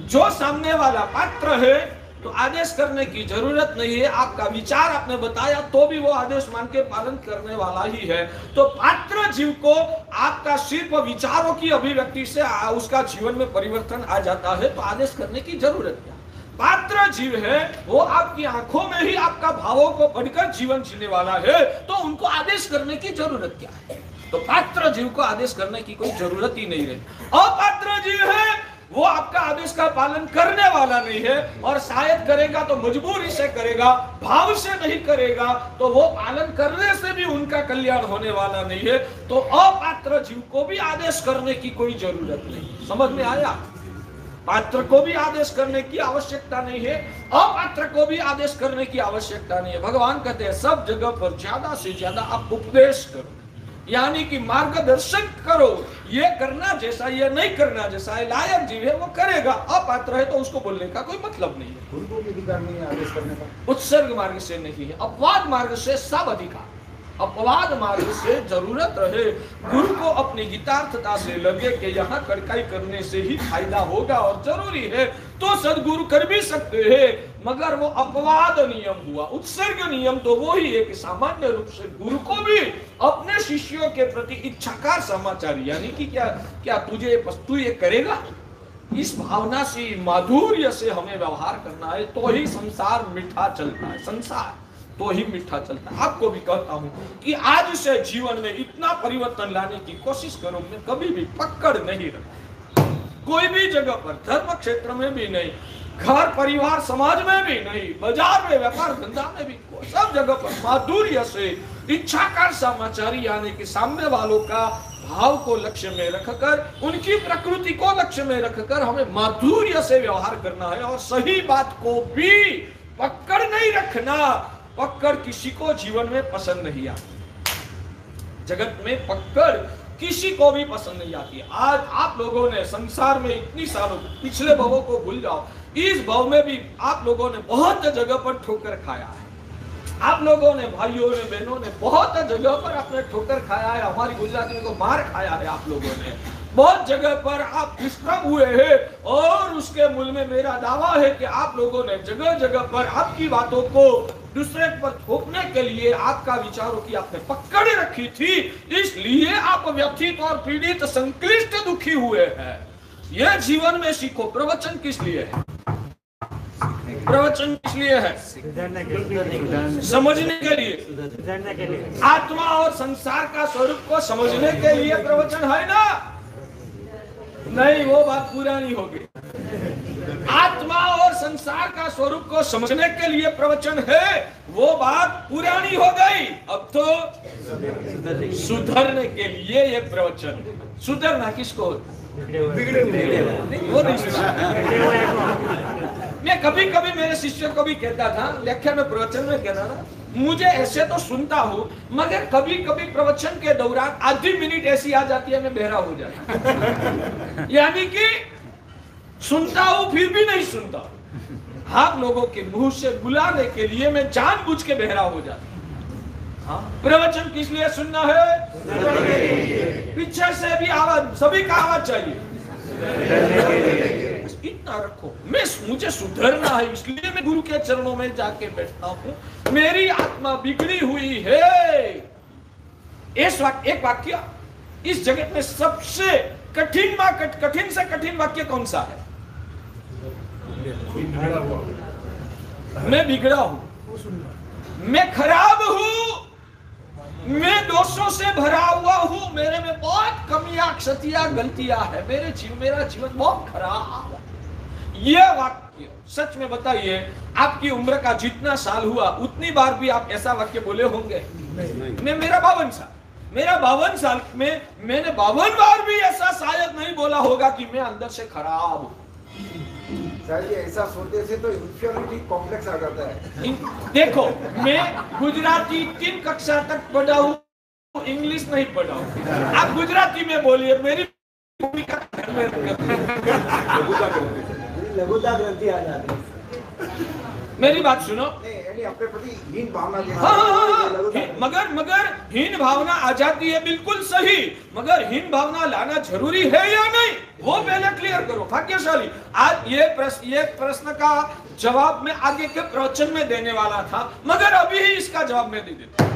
जो सामने वाला पात्र है तो आदेश करने की जरूरत नहीं है, आपका विचार आपने बताया तो भी वो आदेश मान के पालन करने वाला ही है। तो पात्र जीव को आपका सिर्फ विचारों की अभिव्यक्ति से उसका जीवन में परिवर्तन आ जाता है, तो आदेश करने की जरूरत क्या? पात्र जीव है वो आपकी आंखों में ही आपका भावों को पढ़कर जीवन जीने वाला है, तो उनको आदेश करने की जरूरत क्या है? तो पात्र जीव को आदेश करने की कोई जरूरत ही नहीं रही। अपात्र जीव है वो आपका आदेश का पालन करने वाला नहीं है, और शायद करेगा तो मजबूरी से करेगा, भाव से नहीं करेगा तो वो पालन करने से भी उनका कल्याण होने वाला नहीं है। तो अपात्र जीव को भी आदेश करने की कोई जरूरत नहीं। समझ में आया? पात्र को भी आदेश करने की आवश्यकता नहीं है, अपात्र को भी आदेश करने की आवश्यकता नहीं है। भगवान कहते हैं सब जगह पर ज्यादा से ज्यादा आप उपदेश करो, यानी कि मार्गदर्शन करो। ये करना जैसा, ये नहीं करना जैसा है। लायक जीव है वो करेगा, अपात्र है तो उसको बोलने का कोई मतलब नहीं है। गुरु को भी अधिकार नहीं है आदेश करने का। उत्सर्ग मार्ग से नहीं है, अपवाद मार्ग से सब अधिकार। अपवाद मार्ग से जरूरत रहे, गुरु को अपनी हितार्थता से लगे कि यहाँ कड़काई करने से ही फायदा होगा और जरूरी है, तो सदगुरु कर भी सकते हैं। मगर वो अपवाद नियम हुआ। उत्सर्ग नियम तो वो ही है कि सामान्य रूप से गुरु को भी अपने शिष्यों के प्रति इच्छाकार समाचार, यानी कि क्या तू ये करेगा, इस भावना से, माधुर्य से हमें व्यवहार करना है, तो ही संसार मीठा चलता है। संसार तो ही मीठा चलता है। आपको भी कहता हूं कि आज से जीवन में इतना परिवर्तन लाने की कोशिश करो, मैं कभी भी पकड़ नहीं रखा, कोई भी जगह पर, धर्म क्षेत्र में भी नहीं, घर परिवार समाज में भी नहीं, बाजार में, व्यापार धंधा में भी, सब जगह पर माधुर्य से, इच्छाकार समाचारी, यानी कि सामने वालों का भाव को लक्ष्य में रखकर, उनकी प्रकृति को लक्ष्य में रखकर हमें माधुर्य से व्यवहार करना है। और सही बात को भी पकड़ नहीं रखना। पकड़ किसी को जीवन में पसंद नहीं आती, जगत में पकड़ किसी को भी पसंद नहीं आती। आज आप लोगों ने संसार में इतनी सालों, पिछले भवों को भूल जाओ, इस भव में भी आप लोगों ने बहुत जगह पर ठोकर खाया है। आप लोगों ने, भाइयों ने, बहनों ने बहुत जगह पर अपने ठोकर खाया है। हमारी गुजराती में तो मार खाया है आप लोगों ने। बहुत जगह पर आप डिस्टर्ब हुए हैं, और उसके मूल में मेरा दावा है कि आप लोगों ने जगह जगह पर आपकी बातों को दूसरे पर थोपने के लिए आपका विचारों की आपने पकड़ रखी थी, इसलिए आप व्यथित और पीड़ित, संक्लिष्ट, दुखी हुए हैं। यह जीवन में सीखो। प्रवचन किस लिए है? प्रवचन किस लिए है? समझने के लिए। आत्मा और संसार का स्वरूप को समझने के लिए प्रवचन है ना? नहीं, वो बात पुरानी होगी। आत्मा और संसार का स्वरूप को समझने के लिए प्रवचन है, वो बात पुरानी हो गई। अब तो सुधरने के लिए ये प्रवचन। सुधरना किसको? बिगड़े वो नहीं। मैं कभी कभी मेरे शिष्यों को भी कहता था, व्याख्यान में, प्रवचन में कहता था, मुझे ऐसे तो सुनता हूँ, मगर कभी कभी प्रवचन के दौरान आधी मिनट ऐसी आ जाती है मैं बहरा हो जाता यानी कि सुनता हूँ फिर भी नहीं सुनता। आप लोगों के मुंह से बुलाने के लिए मैं जानबूझ के बहरा हो जाता। प्रवचन किस लिए सुनना है? पीछे से भी आवाज, सभी का आवाज चाहिए। इतना रखो। मुझे सुधरना है, इसलिए मैं गुरु के चरणों में जाके बैठता हूँ। मेरी आत्मा बिगड़ी हुई है। एक वाक्य इस जगत में सबसे कठिन से कठिन वाक्य कौन सा है? मैं बिगड़ा हूं, मैं खराब हूं, मैं दोषों से भरा हुआ हूं, मेरे में बहुत कमियां, क्षतियां, गलतियां है, मेरा जीवन बहुत खराब। ये वाक्य सच में बताइए, आपकी उम्र का जितना साल हुआ उतनी बार भी आप ऐसा वाक्य बोले होंगे? मेरा 52 साल में मैंने 52 बार भी ऐसा शायद नहीं बोला होगा कि मैं अंदर से खराब हूं। ऐसा सोचने से तो इंफीरियरिटी कॉम्प्लेक्स आ जाता है। देखो, मैं गुजराती 3 कक्षा तक पढ़ा हूँ, इंग्लिश नहीं पढ़ा हूँ। आप गुजराती में बोलिए, मेरी भूमिका घर में लघुता ग्रंथि आ जाती है। मेरी बात सुनो। अपने प्रति हीन भावना, मगर हीन भावना आ जाती है, बिल्कुल सही। मगर हीन भावना लाना जरूरी है या नहीं, वो पहले क्लियर करो। भाग्यशाली, आज ये प्रश्न का जवाब मैं आगे के प्रवचन में देने वाला था, मगर अभी ही इसका जवाब मैं दे देता हूं।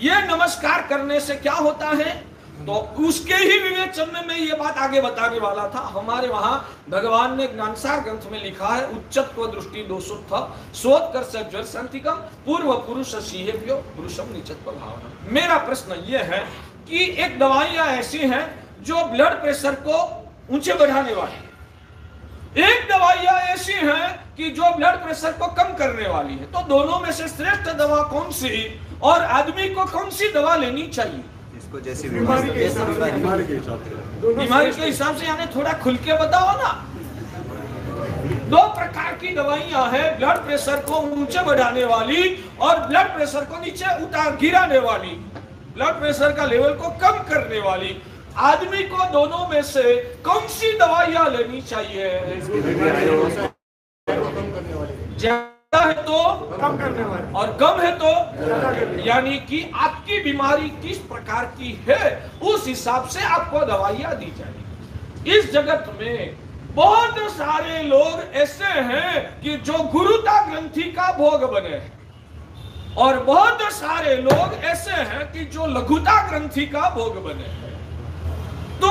ये नमस्कार करने से क्या होता है, तो उसके ही विवेचन में मैं ये बात आगे बताने वाला था। हमारे वहां भगवान ने ज्ञानसार ग्रंथ में लिखा है, उच्चत्व दृष्टि दोषोत्थ शोध कर सज्जर शांतिकम पूर्व पुरुष सीहेभ्यो पुरुषम निचत्व भावना। मेरा प्रश्न ये है कि एक दवाइयां ऐसी हैं जो ब्लड प्रेशर को ऊंचे बढ़ाने वाली, एक दवाइयां ऐसी हैं कि जो ब्लड प्रेशर को कम करने वाली है। तो दोनों में से श्रेष्ठ दवा कौन सी और आदमी को कौन सी दवा लेनी चाहिए? इसको जैसी बीमारी के हिसाब से बीमारी के हिसाब से, यानी थोड़ा खुल के बताओ ना। दो प्रकार की दवाइयां हैं, ब्लड प्रेशर को ऊंचे बढ़ाने वाली और ब्लड प्रेशर को नीचे गिराने वाली, ब्लड प्रेशर का लेवल को कम करने वाली। आदमी को दोनों में से कौन सी दवाइयां लेनी चाहिए? ज्यादा है तो कम करने वाले और कम है तो, यानी कि आपकी बीमारी किस प्रकार की है उस हिसाब से आपको दवाइयां दी जाएगी। इस जगत में बहुत सारे लोग ऐसे हैं कि जो गुरुता ग्रंथि का भोग बने हैं और बहुत सारे लोग ऐसे हैं कि जो लघुता ग्रंथि का भोग बने हैं। तो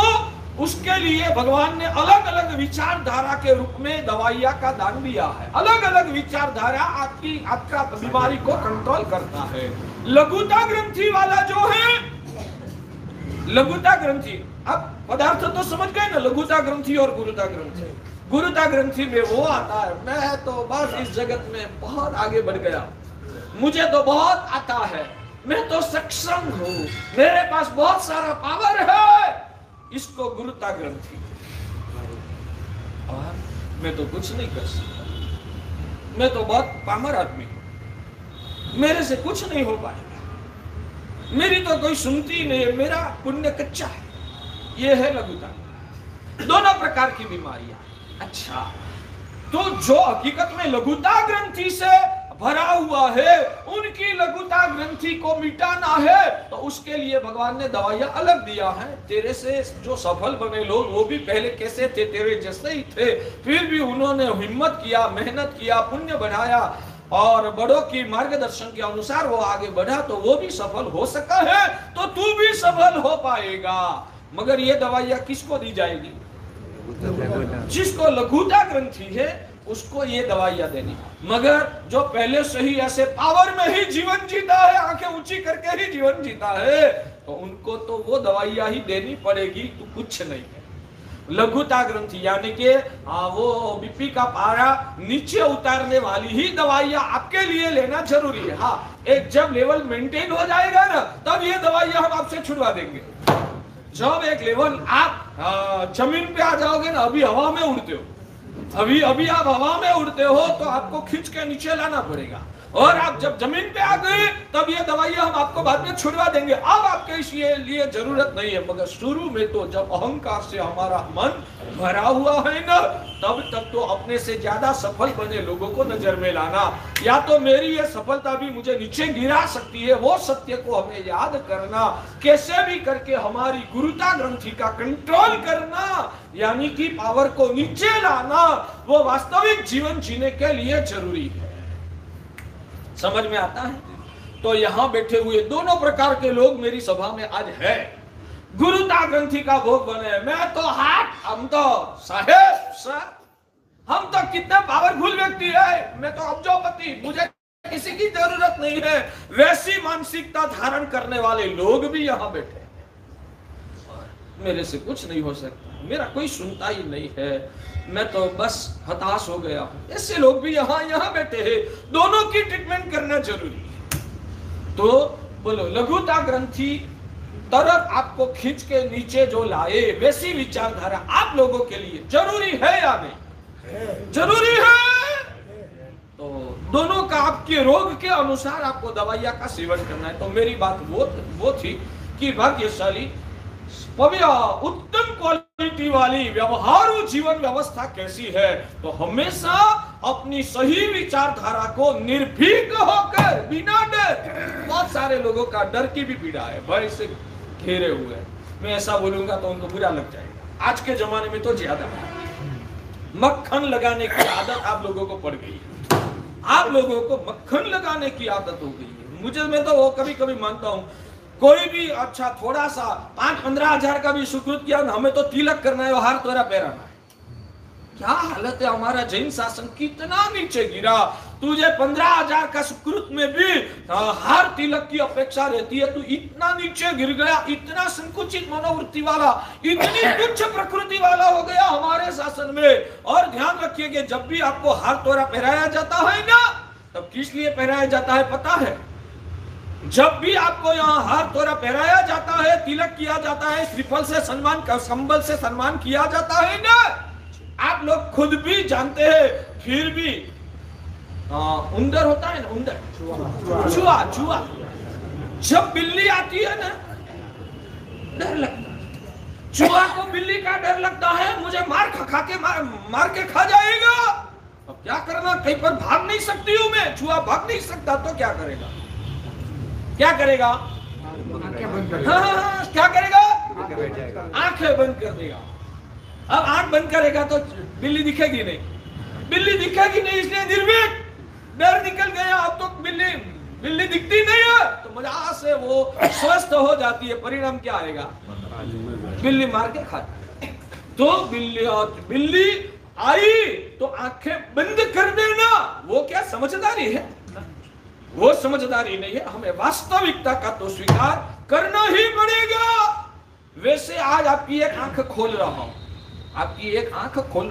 उसके लिए भगवान ने अलग अलग विचारधारा के रूप में दवाइयां का दान दिया है। अलग अलग विचारधारा आपका बीमारी को कंट्रोल करता है। लघुता ग्रंथि वाला जो है, लघुता ग्रंथि, अब पदार्थ तो समझ गए ना, लघुता ग्रंथि और गुरुता ग्रंथि। गुरुता ग्रंथि में वो आता है, मैं तो बस इस जगत में बहुत आगे बढ़ गया, मुझे तो बहुत आता है, मैं तो सक्षम हूं, मेरे पास बहुत सारा पावर है, इसको गुरुता ग्रंथि। और मैं तो कुछ नहीं कर सकता, मैं तो बहुत पामर आदमी हूं, मेरे से कुछ नहीं हो पाएगा, मेरी तो कोई सुनती नहीं है, मेरा पुण्य कच्चा है। ये है लघुता। दोनों प्रकार की बीमारियां। अच्छा, तो जो हकीकत में लघुता ग्रंथि से भरा हुआ है, उनकी लघुता ग्रंथि को मिटाना है, तो उसके लिए भगवान ने दवाइयां अलग दिया है। तेरे से जो सफल बने लोग, वो भी पहले कैसे थे, तेरे जैसे ही थे, फिर भी उन्होंने हिम्मत किया, मेहनत किया, पुण्य बढ़ाया और बड़ों की मार्गदर्शन के अनुसार वो आगे बढ़ा, तो वो भी सफल हो सका है, तो तू भी सफल हो पाएगा। मगर ये दवाइयां किसको दी जाएगी? जिसको लघुता ग्रंथि है उसको ये दवाइयां देनी। मगर जो पहले से ही ऐसे पावर में ही जीवन जीता है, आंखें ऊंची करके ही जीवन जीता है, तो उनको तो वो दवाइयां ही देनी पड़ेगी, तो कुछ नहीं है। लघुता ग्रंथि यानी कि वो बीपी का पारा नीचे उतारने वाली ही दवाइयां आपके लिए लेना जरूरी है। हाँ, एक जब लेवल मेंटेन हो जाएगा ना, तब ये दवाइयां हम आपसे छुड़वा देंगे। जब एक लेवल आप जमीन पे आ जाओगे ना, अभी हवा में उड़ते हो, अभी आप हवा में उड़ते हो, तो आपको खींच के नीचे लाना पड़ेगा, और आप जब जमीन पे आ गए तब ये दवाइयां हम आपको बाद में छुड़वा देंगे। अब आपके इसके लिए जरूरत नहीं है। मगर शुरू में तो जब अहंकार से हमारा मन भरा हुआ है ना, तब तक तो अपने से ज्यादा सफल बने लोगों को नजर में लाना, या तो मेरी ये सफलता भी मुझे नीचे गिरा सकती है, वो सत्य को हमें याद करना, कैसे भी करके हमारी गुरुता ग्रंथि का कंट्रोल करना, यानी कि पावर को नीचे लाना, वो वास्तविक जीवन जीने के लिए जरूरी है। समझ में आता है? तो यहां बैठे हुए दोनों प्रकार के लोग मेरी सभा में आज है। गुरुता ग्रंथि का भोग बने, मैं तो हाथ, हम तो साहेब सर, हम तो कितने पावरफुल व्यक्ति है, मैं तो अब्जोपति, मुझे किसी की जरूरत नहीं है, वैसी मानसिकता धारण करने वाले लोग भी यहां बैठे। मेरे से कुछ नहीं हो सकता, मेरा कोई सुनता ही नहीं है, मैं तो बस हताश हो गया हूं, ऐसे लोग भी यहाँ बैठे हैं। दोनों की ट्रीटमेंट करना जरूरी है। तो बोलो, लघुता ग्रंथि तरफ आपको खींच के नीचे जो लाए, वैसी विचारधारा आप लोगों के लिए जरूरी है या नहीं? जरूरी है। तो दोनों का आपके रोग के अनुसार आपको दवाइयां का सेवन करना है। तो मेरी बात वो थी कि भाग्यशाली पवित्र उत्तम क्वालिटी वाली व्यवहारू जीवन व्यवस्था कैसी है, तो हमेशा अपनी सही विचारधारा को निर्भीक होकर, बिना डर, बहुत सारे लोगों का डर की भी पीड़ा है, भय से घेरे हुए हैं। मैं ऐसा बोलूंगा तो उनको बुरा लग जाएगा। आज के जमाने में तो ज्यादा मक्खन लगाने की आदत आप लोगों को पड़ गई है। आप लोगों को मक्खन लगाने की आदत हो गई है। मैं तो वो कभी कभी मानता हूं, कोई भी अच्छा थोड़ा सा 5-15 हजार का भी सुकृत किया, हमें तो तिलक करना है, हार तोरा पहराना है। क्या हालत है, हमारा जैन शासन कितना नीचे गिरा। तुझे 15,000 का सुकृत में भी हार तिलक की अपेक्षा रहती है। तू इतना नीचे गिर गया, इतना संकुचित मनोवृत्ति वाला, इतनी तुच्छ प्रकृति वाला हो गया हमारे शासन में। और ध्यान रखिए कि जब भी आपको हार तोरा पहनाया जाता है ना, तब किस लिए पहनाया जाता है पता है? जब भी आपको यहाँ हार तोरा पहनाया जाता है, तिलक किया जाता है, श्रीफल से सम्मान, संबल से सम्मान किया जाता है ना, आप लोग खुद भी जानते हैं, फिर भी उंदर होता है ना, उंदर, चूहा, जब बिल्ली आती है ना, डर लगता है। चूहा को बिल्ली का डर लगता है, मुझे मार के खा जाएगा। अब क्या करना, कहीं पर भाग नहीं सकती हूं मैं, चूहा भाग नहीं सकता, तो क्या करेगा? क्या करेगा? हाँ, क्या करेगा? आंखें बंद कर देगा। अब आंख बंद करेगा तो बिल्ली दिखेगी नहीं, इसलिए निर्भीक, डर निकल गया। अब तो बिल्ली दिखती नहीं है, तो मजा से वो स्वस्थ हो जाती है। परिणाम क्या आएगा? बिल्ली मार के खा। तो बिल्ली आई तो आंखें बंद कर देना, वो क्या समझदारी है? वो समझदारी नहीं है। हमें वास्तविकता का तो स्वीकार करना ही पड़ेगा। वैसे आज आपकी एक आंख खोल रहा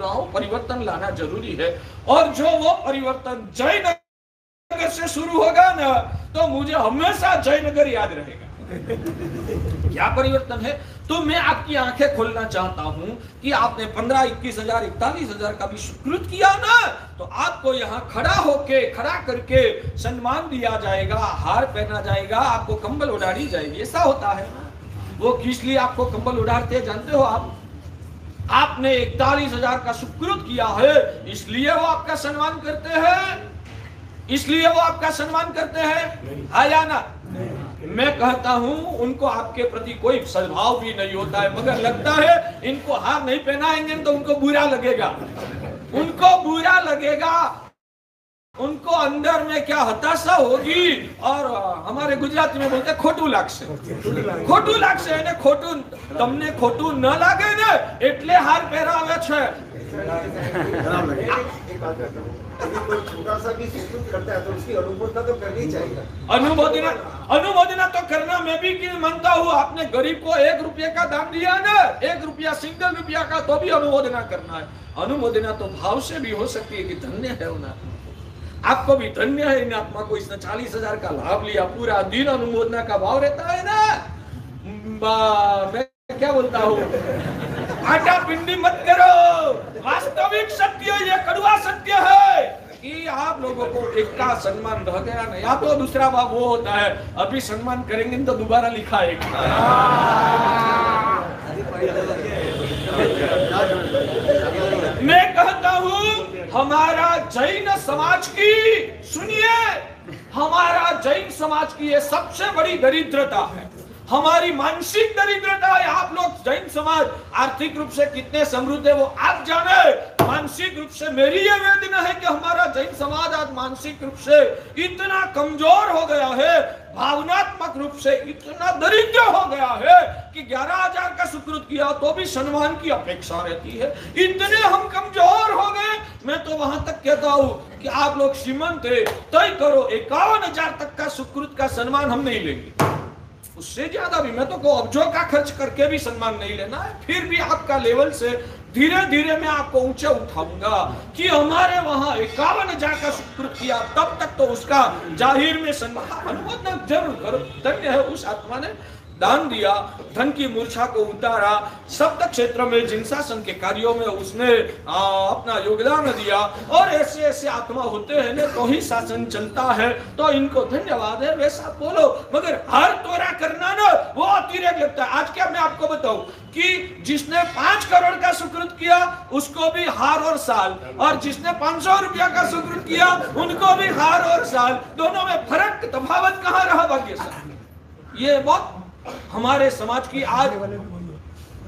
हूं, परिवर्तन लाना जरूरी है। और जो वो परिवर्तन जयनगर से शुरू होगा ना, तो मुझे हमेशा जयनगर याद रहेगा। क्या परिवर्तन है? तो मैं आपकी आंखें खोलना चाहता हूं कि आपने 15, 21,000, 41,000 का भी सुकृत किया ना, तो आपको यहाँ खड़ा करके सम्मान दिया जाएगा, हार पहना जाएगा, आपको कंबल उड़ाड़ी जाएगी। ऐसा होता है। वो किस लिए आपको कंबल उड़ाते जानते हो? आपने 41,000 का सुकृत किया है, इसलिए वो आपका सम्मान करते हैं, हाँ या ना? मैं कहता हूं उनको आपके प्रति कोई सद्भाव भी नहीं होता है, मगर लगता है इनको हार नहीं पहनाएंगे तो उनको बुरा लगेगा, उनको अंदर में क्या हताशा होगी। और हमारे गुजराती में बोलते खोटू लागशे ने खोटू, तमने खोटू न लागे ने एटले हार पहरावे छे। छोटा सा भी सुकृत करता है तो उसकी अनुमोदना तो करनी चाहिए। अनुमोदना तो करना मैं भी मानता हूँ। आपने गरीब को 1 रुपये का दान दिया ना, 1 रुपया, सिंगल रुपया का, तो भी अनुमोदना करना है। अनुमोदना तो भाव से भी हो सकती है कि धन्य है उन आत्मा, आपको भी धन्य है इन आत्मा को, इसने 40,000 का लाभ लिया, पूरा दिन अनुमोदना का भाव रहता है ना। मैं क्या बोलता हूँ, आटा पिंडी मत करो। वास्तविक सत्य, ये कड़वा सत्य है कि आप लोगों को एक का सम्मान रह गया ना, या तो दूसरा भाव वो होता है, अभी सम्मान करेंगे तो दोबारा लिखाएगा। मैं कहता हूँ हमारा जैन समाज की, सुनिए, हमारा जैन समाज की ये सबसे बड़ी दरिद्रता है, हमारी मानसिक दरिद्रता है। आप लोग जैन समाज आर्थिक रूप से कितने समृद्ध है वो आप जाने, मानसिक रूप से मेरी ये वेदना है कि हमारा जैन समाज आज मानसिक रूप से इतना कमजोर हो गया है, भावनात्मक रूप से इतना दरिद्र हो गया है कि 11,000 का सुकृत किया तो भी सम्मान की अपेक्षा रहती है। इतने हम कमजोर हो गए। मैं तो वहां तक कहता हूं कि आप लोग श्रीमंत है, तय करो 51,000 तक का सुकृत का सम्मान हम नहीं लेंगे, उससे ज्यादा भी, मैं तो को अब्जों का खर्च करके भी सम्मान नहीं लेना है। फिर भी आपका लेवल से धीरे धीरे मैं आपको ऊंचे उठाऊंगा कि हमारे वहां 51,000 का सुकृत किया, तब तक तो उसका जाहिर में सम्मान अनुमोदन जरूर करो। धन्य है उस आत्मा ने दान दिया, धन की मूर्छा को उतारा, शब्द क्षेत्र में जिन शासन के कार्यों में उसने अपना योगदान दिया। और ऐसे ऐसे आत्मा होते हैं ना तो ही शासन चलता है, तो इनको धन्यवाद है। वैसा बोलो, मगर हर तोरा करना ना वो अतिरेक लगता है। आज क्या मैं आपको बताऊं कि जिसने 5 करोड़ का सुकृत किया उसको भी हार और साल, और जिसने 500 रुपया का सुकृत किया उनको भी हार और साल। दोनों में फर्क, तफावत कहाँ रहा भाग्यशाली? ये बहुत हमारे समाज की आज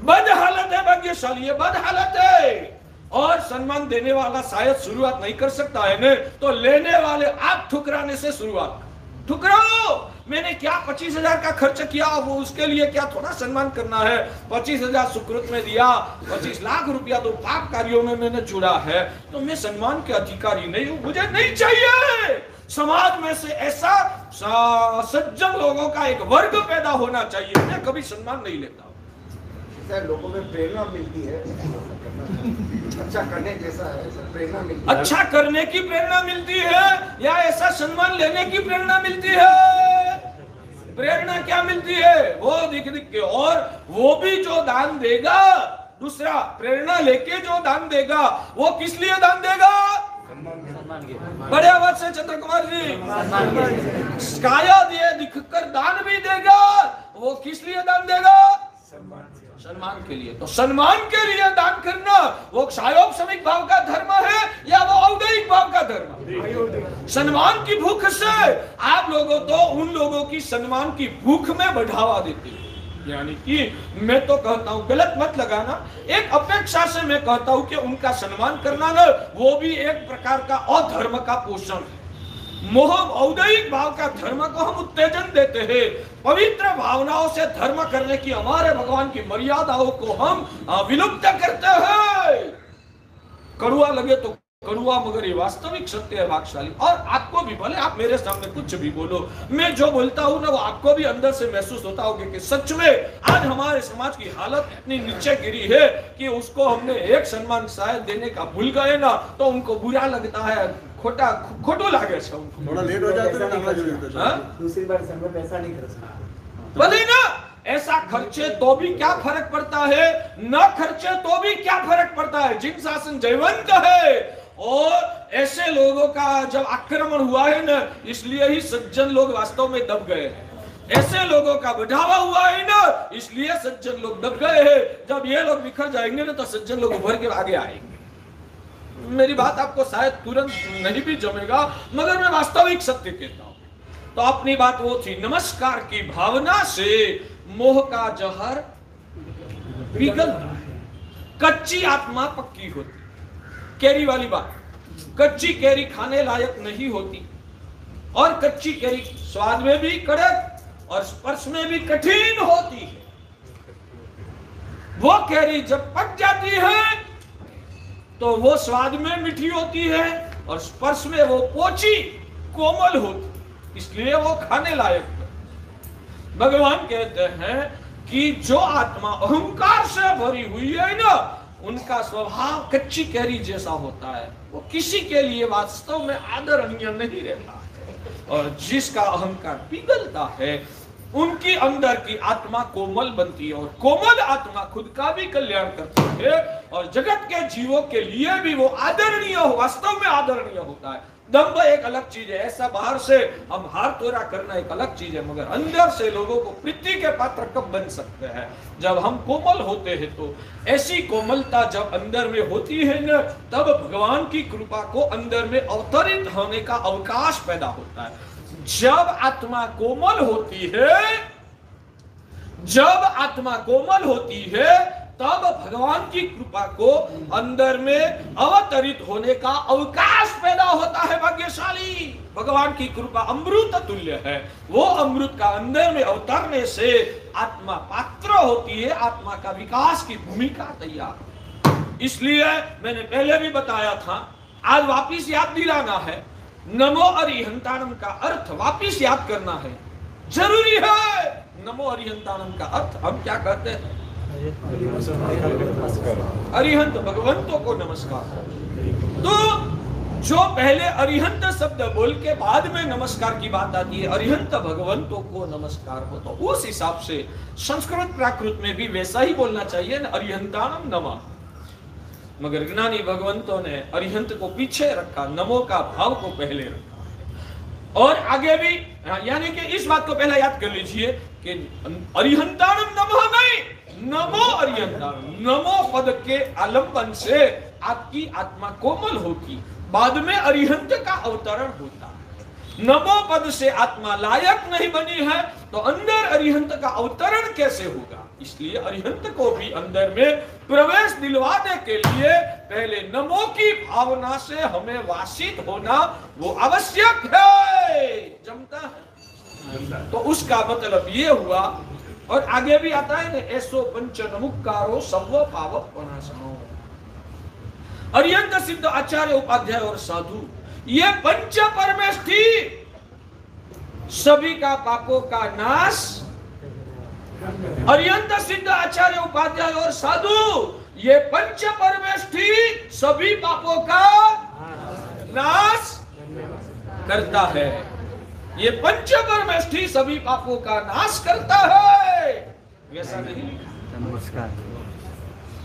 बद हालत है। भाग्यशाली ये बद हालत है। और सम्मान देने वाला शायद शुरुआत नहीं कर सकता है ने, तो लेने वाले आप ठुकराने से शुरुआत ठुकराओ। मैंने क्या 25,000 का खर्च किया, वो उसके लिए क्या थोड़ा सम्मान करना है। 25,000 सुकृत में दिया, 25 लाख रुपया तो पाप कार्यों में मैंने जुड़ा है, तो मैं सम्मान के अधिकारी नहीं हूं, मुझे नहीं चाहिए। समाज में से ऐसा सज्जन लोगों का एक वर्ग पैदा होना चाहिए। मैं कभी सम्मान नहीं लेता। लोगों में प्रेरणा मिलती है, अच्छा करने जैसा है, प्रेरणा मिलती है। अच्छा करने की प्रेरणा मिलती है या ऐसा सम्मान लेने की प्रेरणा मिलती है? प्रेरणा क्या मिलती है? वो दिख के, और वो भी जो दान देगा, दूसरा प्रेरणा लेके जो दान देगा, वो किस लिए दान देगा? बड़े आवाज से चंद्र कुमार जी, शायद ये दिखकर दान भी देगा, वो किस लिए दान देगा? सम्मान के लिए। तो सम्मान के लिए दान करना वो क्षायोपशमिक भाव का धर्म है या वो औदैहिक भाव का धर्म? सम्मान की भूख से आप लोगों तो उन लोगों की सम्मान की भूख में बढ़ावा देते हैं। यानी कि मैं तो कहता हूं, गलत मत लगाना, एक अपेक्षा से मैं कहता हूं कि उनका सम्मान करना ना, वो भी एक प्रकार का अधर्म का पोषण है। मोह औदैहिक भाव का धर्म को हम उत्तेजन देते हैं। पवित्र भावनाओं से धर्म करने की हमारे भगवान की मर्यादाओं को हम विलुप्त करते हैं। कड़ुआ लगे तो कड़ुआ, मगर ये वास्तविक सत्य है भागशाली। और आपको भी, भले आप मेरे सामने कुछ भी बोलो, मैं जो बोलता हूं ना वो आपको भी अंदर से महसूस होता होगा कि सच में आज हमारे समाज की हालत इतनी नीचे गिरी है कि उसको हमने एक सम्मान शायद देने का भूल गए ना, तो उनको बुरा लगता है, खोटो लागे छे, थोड़ा लेट हो जाता है, दूसरी बार समय पैसा नहीं खर्च भले ना ऐसा खर्चे तो भी क्या फर्क पड़ता है, न खर्चे तो भी क्या फर्क पड़ता है। जिन शासन जयवंत है, और ऐसे लोगों का जब आक्रमण हुआ है ना, इसलिए ही सज्जन लोग वास्तव में दब गए हैं। ऐसे लोगों का बढ़ावा हुआ है ना, इसलिए सज्जन लोग दब गए हैं। जब ये लोग बिखर जाएंगे ना, तो सज्जन लोग उभर के आगे आएंगे। मेरी बात आपको शायद तुरंत नहीं भी जमेगा, मगर मैं वास्तविक सत्य कहता हूं। तो अपनी बात वो थी, नमस्कार की भावना से मोह का जहर पिघलता है, कच्ची आत्मा पक्की होती। केरी वाली बात, कच्ची केरी खाने लायक नहीं होती, और कच्ची केरी स्वाद में भी कड़क और स्पर्श में भी कठिन होती है। वो केरी जब पक जाती है तो वो स्वाद में मीठी होती है और स्पर्श में वो पोची कोमल होती, इसलिए वो खाने लायक है। भगवान कहते हैं कि जो आत्मा अहंकार से भरी हुई है ना, उनका स्वभाव कच्ची कैरी जैसा होता है, वो किसी के लिए वास्तव में आदरणीय नहीं रहता है। और जिसका अहंकार पिघलता है, उनकी अंदर की आत्मा कोमल बनती है, और कोमल आत्मा खुद का भी कल्याण करती है और जगत के जीवों के लिए भी वो आदरणीय, वास्तव में आदरणीय होता है। दम्भ एक अलग चीज है, ऐसा बाहर से हम हार तोड़ा करना एक अलग चीज है, मगर अंदर से लोगों को प्रीति के पात्र कब बन सकते हैं? जब हम कोमल होते हैं। तो ऐसी कोमलता जब अंदर में होती है ना, तब भगवान की कृपा को अंदर में अवतरित होने का अवकाश पैदा होता है। जब आत्मा कोमल होती है, जब आत्मा कोमल होती है, तब भगवान की कृपा को अंदर में अवतरित होने का अवकाश पैदा होता है। भाग्यशाली भगवान की कृपा अमृत तुल्य है। वो अमृत का अंदर में अवतरने से आत्मा पात्र होती है, आत्मा का विकास की भूमिका तैयार। इसलिए मैंने पहले भी बताया था, आज वापिस याद दिलाना है। नमो अरिहंताणम का अर्थ वापिस याद करना है, जरूरी है। नमो अरिहंताणम का अर्थ हम क्या कहते हैं? अरिहंत भगवंतों को नमस्कार। तो जो पहले अरिहंत शब्द बोल के बाद में नमस्कार की बात आती है, अरिहंत भगवंतों को नमस्कार हो, तो उस हिसाब से संस्कृत प्राकृत में भी वैसा ही बोलना चाहिए ना, अरिहंताणम नमः। मगर ज्ञानी भगवंतों ने अरिहंत को पीछे रखा, नमो का भाव को पहले रखा। और आगे भी, यानी कि इस बात को पहले याद कर लीजिए कि अरिहंताणम नमः नहीं, नमो अरिहंताणम। नमो पद के आलंबन से आपकी आत्मा कोमल होती, बाद में अरिहंत का अवतरण होता। नमो पद से आत्मा लायक नहीं बनी है, तो अंदर अरिहंत का अवतरण कैसे होगा? इसलिए अरिहंत को भी अंदर में प्रवेश दिलवाने के लिए पहले नमो की भावना से हमें वासित होना वो आवश्यक है। जमता है? तो उसका मतलब ये हुआ। और आगे भी आता है ना, ऐसो पंच नमुक्कारो सव पावक पनासनो। अरिहंत सिद्ध आचार्य उपाध्याय और साधु, ये पंच परमेष्ठी सभी का पापों का नाश। अरिहंत सिद्ध आचार्य उपाध्याय और साधु, ये पंच परमेष्ठी सभी पापों का नाश करता है। ये पंच परमेष्ठी सभी पापों का नाश करता है, वैसा नहीं लिखा। नमस्कार।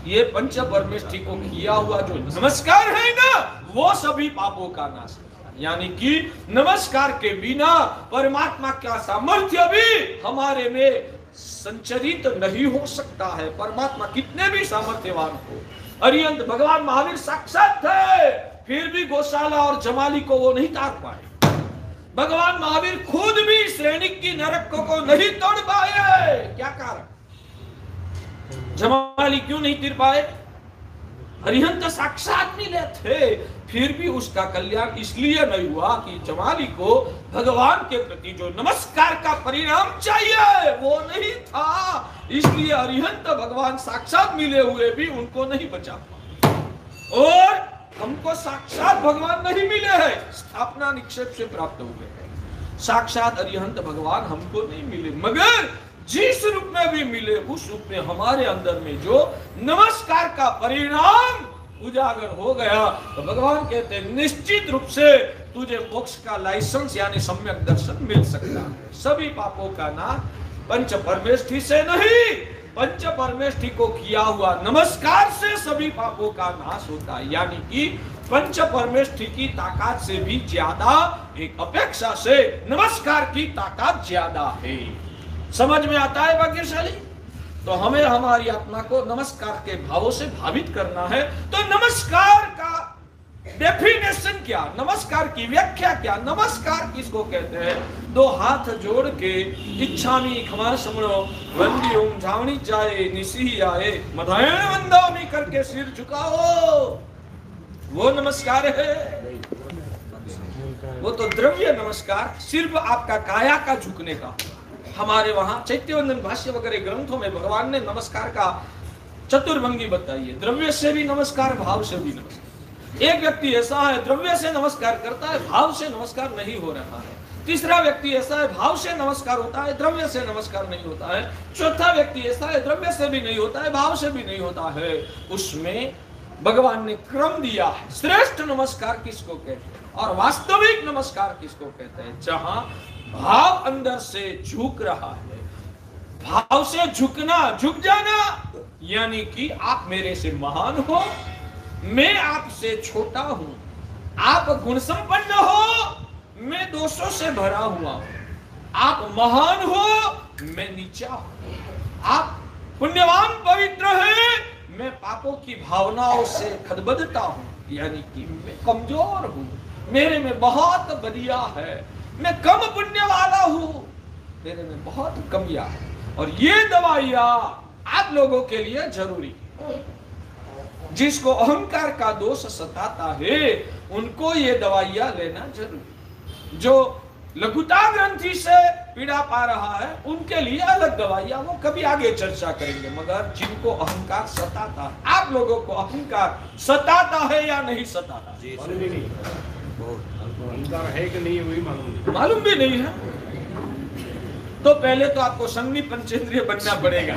ये पंच परमेष्ठी को किया हुआ जो नमस्कार है ना, वो सभी पापों का नाश करता है। यानी कि नमस्कार के बिना परमात्मा का सामर्थ्य भी हमारे में संचरित नहीं हो सकता है। परमात्मा कितने भी सामर्थ्यवान हो, अरिहंत भगवान महावीर साक्षात थे, फिर भी गौशाला और जमाली को वो नहीं तार पाए। भगवान महावीर खुद भी श्रेणी की नरक को नहीं तोड़ पाए। क्या कारण? जमाली क्यों नहीं तीर पाए? अरिहंत साक्षात मिले थे, फिर भी उसका कल्याण इसलिए नहीं हुआ कि जमाली को भगवान के प्रति जो नमस्कार का परिणाम चाहिए वो नहीं था। इसलिए अरिहंत भगवान साक्षात मिले हुए भी उनको नहीं बचा। और हमको साक्षात भगवान नहीं मिले हैं, स्थापना निक्षेप से प्राप्त हुए हैं। साक्षात अरिहंत भगवान हमको नहीं मिले, मगर जिस रूप में भी मिले उस रूप में हमारे अंदर में जो नमस्कार का परिणाम उजागर हो गया, तो भगवान कहते हैं निश्चित रूप से तुझे मोक्ष का लाइसेंस यानी सम्यक दर्शन मिल सकता है। सभी पापों का नाश पंच परमेष्ठी से नहीं, पंच परमेष्ठी को किया हुआ नमस्कार से सभी पापों का नाश होता है। यानी कि पंच परमेष्ठी की ताकत से भी ज्यादा, एक अपेक्षा से नमस्कार की ताकत ज्यादा है। समझ में आता है भाग्यशाली? तो हमें हमारी आत्मा को नमस्कार के भावों से भावित करना है। तो नमस्कार का डेफिनेशन क्या, नमस्कार की व्याख्या क्या, नमस्कार किसको कहते हैं? दो हाथ जोड़ के इच्छामी खमा समणो वंदी ओम झावनी जाए निसी आए मधायण वंदामी करके सिर झुकाओ, वो नमस्कार है। वो तो द्रव्य नमस्कार सिर्फ आपका काया का झुकने का। हमारे वहां चैत्यवंदन भाष्य वगैरह ग्रंथों में भगवान ने नमस्कार का चतुर्भंगी बताई है। द्रव्य से भी नमस्कार, भाव से भी नमस्कार। एक व्यक्ति ऐसा है द्रव्य से नमस्कार करता है, भाव से नमस्कार नहीं हो रहा है। तीसरा व्यक्ति ऐसा है भाव से नमस्कार होता है, द्रव्य से नमस्कार नहीं होता है। चौथा व्यक्ति ऐसा है द्रव्य से भी नहीं होता है, भाव से भी नहीं होता है। उसमें भगवान ने क्रम दिया है। श्रेष्ठ नमस्कार किसको कहते हैं और वास्तविक नमस्कार किसको कहते हैं? जहां भाव अंदर से झुक रहा है। भाव से झुकना, झुक जाना, यानी कि आप मेरे से महान हो, मैं आपसे छोटा हूं। आप गुण संपन्न हो, मैं दोषों से भरा हुआ हूं। आप महान हो, मैं नीचा हूं। आप पुण्यवान पवित्र हैं, मैं पापों की भावनाओं से खदबदता हूं। यानी कि मैं कमजोर हूं, मेरे में बहुत बदिया है, मैं कम पुण्य वाला हूं, मेरे में बहुत कमियां है। और ये दवाइयां आप लोगों के लिए जरूरी है। जिसको अहंकार का दोष सताता है उनको ये दवाइयां लेना जरूरी। जो लघुता ग्रंथि से पीड़ा पा रहा है उनके लिए अलग दवाइयां, वो कभी आगे चर्चा करेंगे। मगर जिनको अहंकार सताता है, आप लोगों को अहंकार सताता है या नहीं सताता? अहंकार है कि नहीं वही मालूम भी नहीं है। तो पहले तो आपको संगनी पंचेंद्रिय बनना पड़ेगा।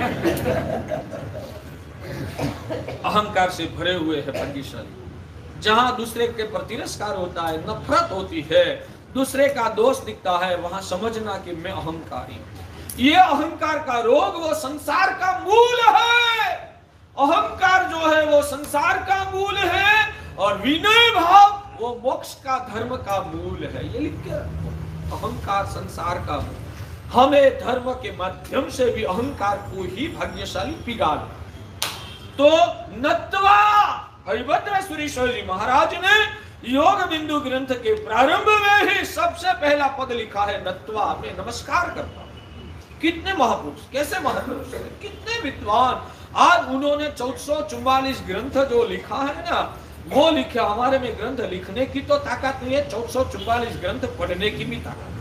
अहंकार से भरे हुए है भाग्यशाली। जहां दूसरे के प्रति तिरस्कार होता है, नफरत होती है, दूसरे का दोष दिखता है, वहां समझना कि मैं अहंकारी हूं। ये अहंकार का रोग वो संसार का मूल है। अहंकार जो है वो संसार का मूल है और विनय भाव वो मोक्ष का, धर्म का मूल है। ये लिख के रखो, अहंकार संसार का मूल। हमें धर्म के माध्यम से भी अहंकार को ही भाग्यशाली पिघाल। तो नत्वा हरिभद्र सुरेश्वर जी महाराज ने योग बिंदु ग्रंथ के प्रारंभ में ही सबसे पहला पद लिखा है, नत्वा, मैं नमस्कार करता हूं। कितने महापुरुष, कैसे महापुरुष, कितने विद्वान। आज उन्होंने 1444 ग्रंथ जो लिखा है ना, वो लिखा। हमारे में ग्रंथ लिखने की तो ताकत नहीं है, 1444 ग्रंथ पढ़ने की भी ताकत।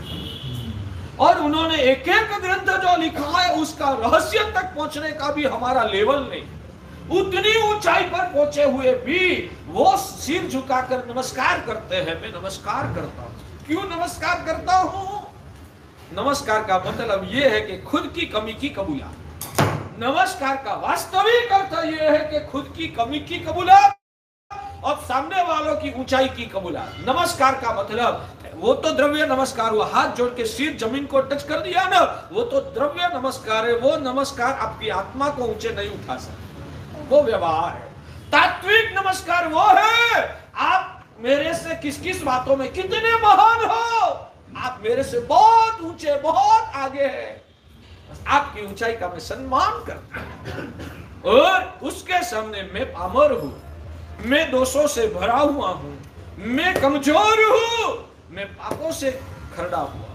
और उन्होंने एक एक ग्रंथ जो लिखा है उसका रहस्य तक पहुंचने का भी हमारा लेवल नहीं। उतनी ऊंचाई पर पहुंचे हुए भी वो सिर झुकाकर नमस्कार करते हैं। मैं नमस्कार करता हूं। क्यों नमस्कार करता हूं? नमस्कार का मतलब यह है कि खुद की कमी की कबूलात। नमस्कार का वास्तविक अर्थ यह है कि खुद की कमी की कबूलात और सामने वालों की ऊंचाई की कबूलात। नमस्कार का मतलब वो तो द्रव्य नमस्कार हुआ, हाथ जोड़ के सिर जमीन को टच कर दिया ना, वो तो द्रव्य नमस्कार है। वो नमस्कार आपकी आत्मा को ऊंचे नहीं उठा सकता, वो व्यवहार है। तात्विक नमस्कार वो है आप मेरे से किस किस बातों में कितने महान हो, आप मेरे से बहुत ऊंचे बहुत आगे हैं, आपकी ऊंचाई का मैं सम्मान करता हूं। और उसके सामने मैं पामर हूं, मैं दोषों से भरा हुआ हूं, मैं कमजोर हूं, मैं पापों से खरड़ा हुआ,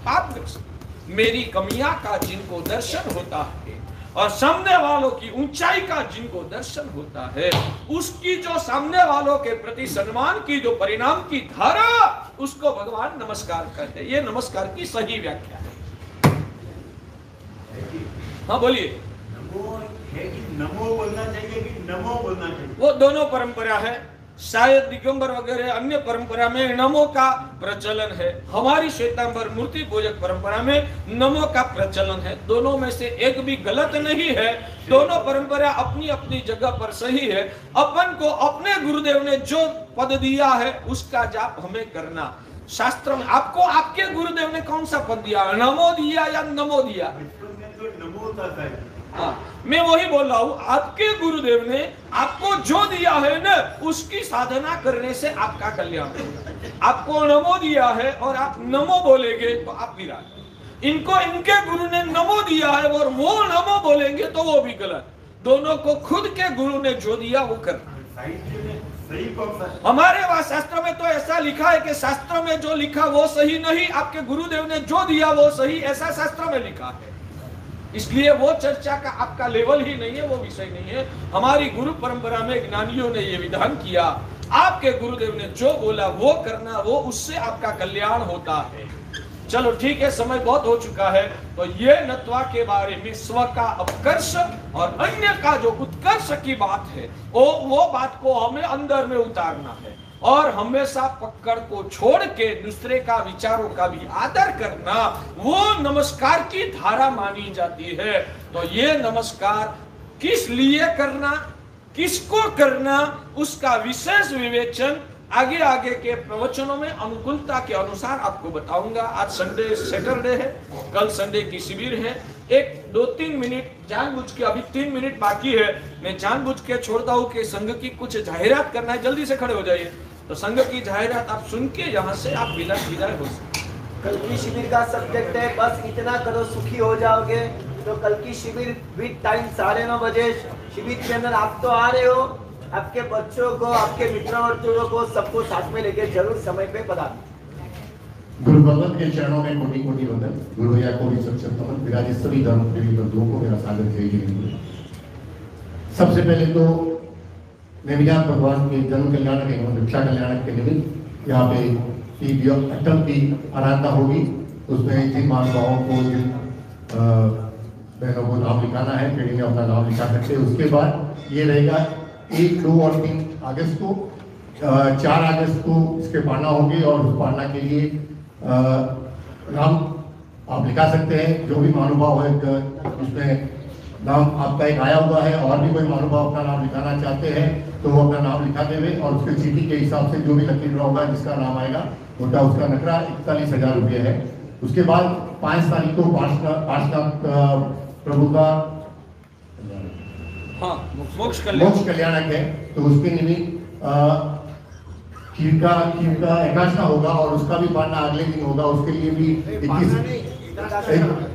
पापग्रस्त। मेरी कमियां का जिनको दर्शन होता है और सामने वालों की ऊंचाई का जिनको दर्शन होता है, उसकी जो सामने वालों के प्रति सम्मान की जो परिणाम की धारा, उसको भगवान नमस्कार कहते हैं। ये नमस्कार की सही व्याख्या है। हाँ बोलिए। नमो है कि नमो बोलना चाहिए कि नमो बोलना चाहिए? वो दोनों परंपरा है। शायद दिगंबर वगैरह अन्य परंपरा में नमो का प्रचलन है। हमारी श्वेतांबर मूर्ति पूजक परंपरा में नमो का प्रचलन है। दोनों में से एक भी गलत नहीं है, दोनों परंपरा अपनी अपनी जगह पर सही है। अपन को अपने गुरुदेव ने जो पद दिया है उसका जाप हमें करना। शास्त्र में आपको आपके गुरुदेव ने कौन सा पद दिया? नमो दिया या नमो दिया? नमो था। हाँ, मैं वही बोल रहा हूँ, आपके गुरुदेव ने आपको जो दिया है ना, उसकी साधना करने से आपका कल्याण होगा। आपको नमो दिया है और आप नमो बोलेंगे तो आप विराट। इनको इनके गुरु ने नमो दिया है और वो नमो बोलेंगे तो वो भी गलत। दोनों को खुद के गुरु ने जो दिया वो करना। हमारे वहां शास्त्र में तो ऐसा लिखा है कि शास्त्र में जो लिखा वो सही नहीं, आपके गुरुदेव ने जो दिया वो सही, ऐसा शास्त्र में लिखा है। इसलिए वो चर्चा का आपका लेवल ही नहीं है, वो विषय नहीं है। हमारी गुरु परंपरा में ज्ञानियों ने ये विधान किया, आपके गुरुदेव ने जो बोला वो करना, वो उससे आपका कल्याण होता है। चलो ठीक है, समय बहुत हो चुका है। तो ये नत्वा के बारे में स्व का अपकर्ष और अन्य का जो उत्कर्ष की बात है, वो बात को हमें अंदर में उतारना है और हमेशा पकड़ को छोड़ के दूसरे का विचारों का भी आदर करना, वो नमस्कार की धारा मानी जाती है। तो ये नमस्कार किस लिए करना, किसको करना, उसका विशेष विवेचन आगे आगे के प्रवचनों में अनुकूलता के अनुसार आपको बताऊंगा। आज संडे सैटरडे है, कल संडे की शिविर है। एक 2-3 मिनट जानबूझ के, अभी 3 मिनट बाकी है, मैं जानबूझ के छोड़ता हूँ कि संघ की कुछ जाहिरात करना है। जल्दी से खड़े हो जाइए। तो संघ की जाहिरात आप सुन के यहाँ से आप विदाई हो सकते। कल की शिविर का सब्जेक्ट है बस इतना करो सुखी हो जाओगे। तो कल की शिविर विद टाइम 9:30 बजे शिविर के अंदर आप तो आ रहे हो, आपके बच्चों को, आपके मित्रों को सबको साथ में लेके जरूर समय पे बता दें। गुरु भगवत के चरणों में कोटि कोटि वंदन। गुरु या कोटि सत्संग विराजित सभी धर्म प्रेमी बंधुओं को मेरा सादर जय जय। सबसे पहले तो नैमिषारण्य भगवान के जन्म कल्याणक एवं रक्षा कल्याणक के निमित्त यहाँ पे अटल की आराधना होगी। उसमें जिन महानुभावों को, जिन बहनों को नाम लिखाना है, पीढ़ी में अपना नाम लिखा सकते हैं। उसके बाद ये रहेगा 1, 2 और 3 अगस्त को, 4 अगस्त को इसके पाना होगी और उस पाना के लिए नाम आप लिखा सकते हैं। जो भी महानुभाव है उसमें नाम आपका एक आया हुआ है, और भी कोई महानुभाव अपना नाम लिखाना चाहते हैं तो वो अपना नाम लिखाते हुए और उसके चीटी के हिसाब से जो भी लकी ड्रॉ होगा जिसका नाम आएगा होता उसका नकरा 41,000 रुपये है। उसके बाद 5 तारीख को पार्षनाथ प्रभु का मोक्ष कल्याणक है, तो उसके निमित्त खीर का एकादशा होगा और उसका भी पाना अगले दिन होगा। उसके लिए भी 21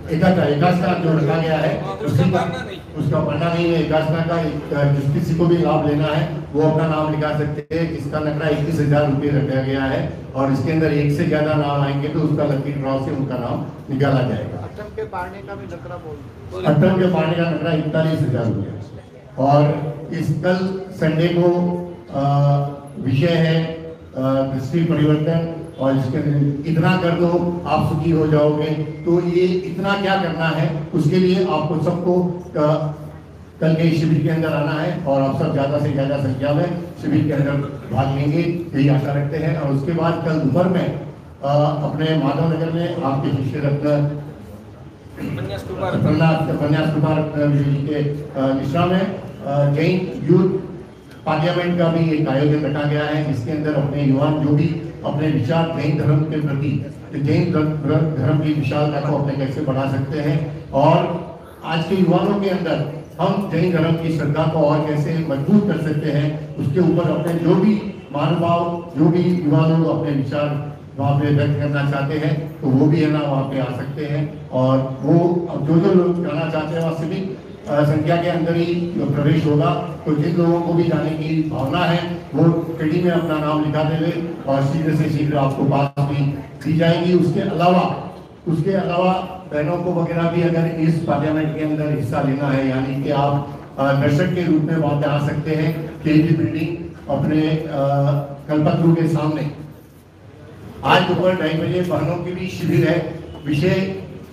एकादशा जो रखा गया है उसका पढ़ना नहीं है। एकादशा का जिस किसी को भी लाभ लेना है वो अपना नाम लिखा सकते हैं। इसका नकरा 21,000 रुपये रखा गया है और इसके अंदर 1 से ज्यादा नाम आएंगे तो उसका लकी ड्रॉ से उनका नाम निकाला जाएगा। अट्टम के पारने का भी नकरा बोल, अट्टम के पारने का नकरा 41,000 रुपये। और इस कल संडे को विषय है दृष्टि परिवर्तन और इसके इतना कर दो आप सुखी हो जाओगे। तो ये इतना क्या करना है, उसके लिए आपको सबको कल के शिविर के अंदर आना है और आप सब ज़्यादा से ज़्यादा संख्या में शिविर के अंदर भाग लेंगे, यही आशा रखते हैं। और उसके बाद कल दोपहर में अपने माधव नगर में आपके शिष्य रत्न उपन्यास कुमार जी के निश्रा में जैन यूथ पार्लियामेंट का भी एक आयोजन रखा गया है, जिसके अंदर अपने युवा जो भी अपने विचार जैन धर्म के प्रति, जैन धर्म की विशालता को अपने कैसे बढ़ा सकते हैं और आज के युवाओं के अंदर हम जैन धर्म की श्रद्धा को और कैसे मजबूत कर सकते हैं, उसके ऊपर अपने जो भी महानुभाव, जो भी युवा लोग अपने विचार वहाँ पे व्यक्त करना चाहते हैं तो वो भी है ना वहाँ पे आ सकते हैं। और वो जो लोग जाना चाहते हैं वहाँ सीमित संख्या के अंदर ही प्रवेश होगा। तो जिन लोगों को भी जाने की भावना है वो टेडी में अपना नाम लिखा देंगे और शीघ्र से शीघ्र आपको बात भी दी जाएगी। उसके अलावा बहनों को वगैरह भी अगर इस पार्लियामेंट के अंदर हिस्सा लेना है, यानी कि आप दर्शक के रूप में वहाँ पे आ सकते हैं केजी बिल्डिंग अपने कल्पतरू के सामने। आज दोपहर 2:30 बजे बहनों की भी शिविर है, विषय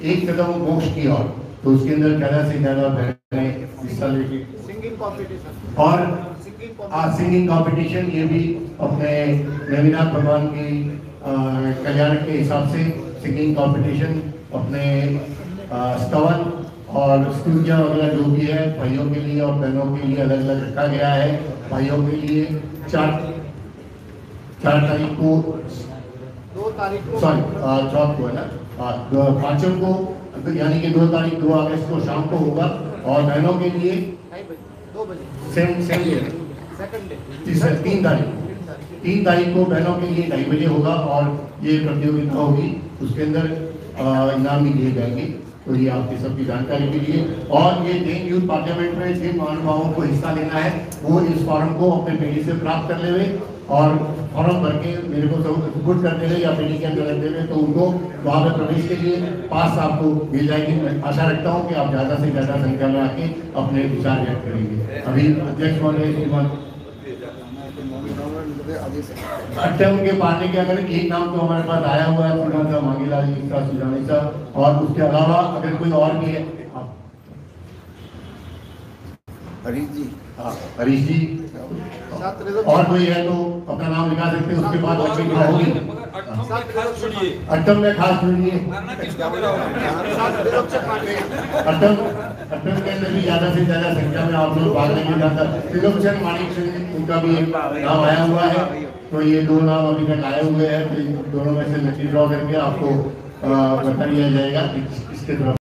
एक कदम मोक्ष की ओर। तो उसके अंदर ज़्यादा से ज़्यादा बहनें हिस्सा लेंगे। सिंगिंग कॉम्पिटिशन और सिंगिंग कॉम्पिटिशन, ये भी अपने रविनाथ भगवान की कल्याण के हिसाब से सिंगिंग कॉम्पिटिशन, अपने स्तवन और स्तुतियाँ वगैरह जो भी है भाइयों के लिए और बहनों के लिए अलग अलग रखा गया है। भाइयों के लिए 4 तारीख को, 2 तारीख को, सॉरी 4 को है ना, 5 को, यानी कि 2 तारीख 2 अगस्त को शाम को होगा। और बहनों के लिए 2 बजे सेम 3 तारीख को बहनों के लिए 2:30 बजे होगा और ये प्रतियोगिता होगी, उसके अंदर इनाम भी दिए जाएंगे। तो ये आपकी सबकी जानकारी के लिए। और ये जैन यूथ पार्लियामेंट में जिन महानुभावों को हिस्सा लेना है वो इस फॉर्म को अपने पेटी से प्राप्त कर ले और फॉर्म भर के मेरे को सपोर्ट करते हुए या पेटी के अंदर रखते हुए, तो उनको वहाँ पे प्रवेश के लिए पास आपको मिल जाएगी। मैं आशा रखता हूँ कि आप ज़्यादा से ज़्यादा संख्या में आके अपने विचार व्यक्त करेंगे। अभी अध्यक्ष महोदय अट्टम के पार्टी के अगर एक नाम तो हमारे पास आया हुआ है, श्रीमान साहब मांगीलाल जी का, सुजानी साहब, और उसके अलावा अगर कोई और भी है, हरीश जी, हाँ हरीश जी, और कोई है तो अपना नाम लिखा सकते हैं। उसके बाद होगी अट्टम में खास जुड़िए। अट्टम के अंदर भी ज्यादा से ज्यादा संख्या में आप लोग भाग लेंगे। ज्यादा त्रिलोचन माणिक सिंह, उनका भी एक नाम आया हुआ है। तो ये 2 नाम अभी तक आए हुए हैं, तो दोनों में से लकी ड्रॉ करके आपको बता दिया जाएगा इसके तरफ।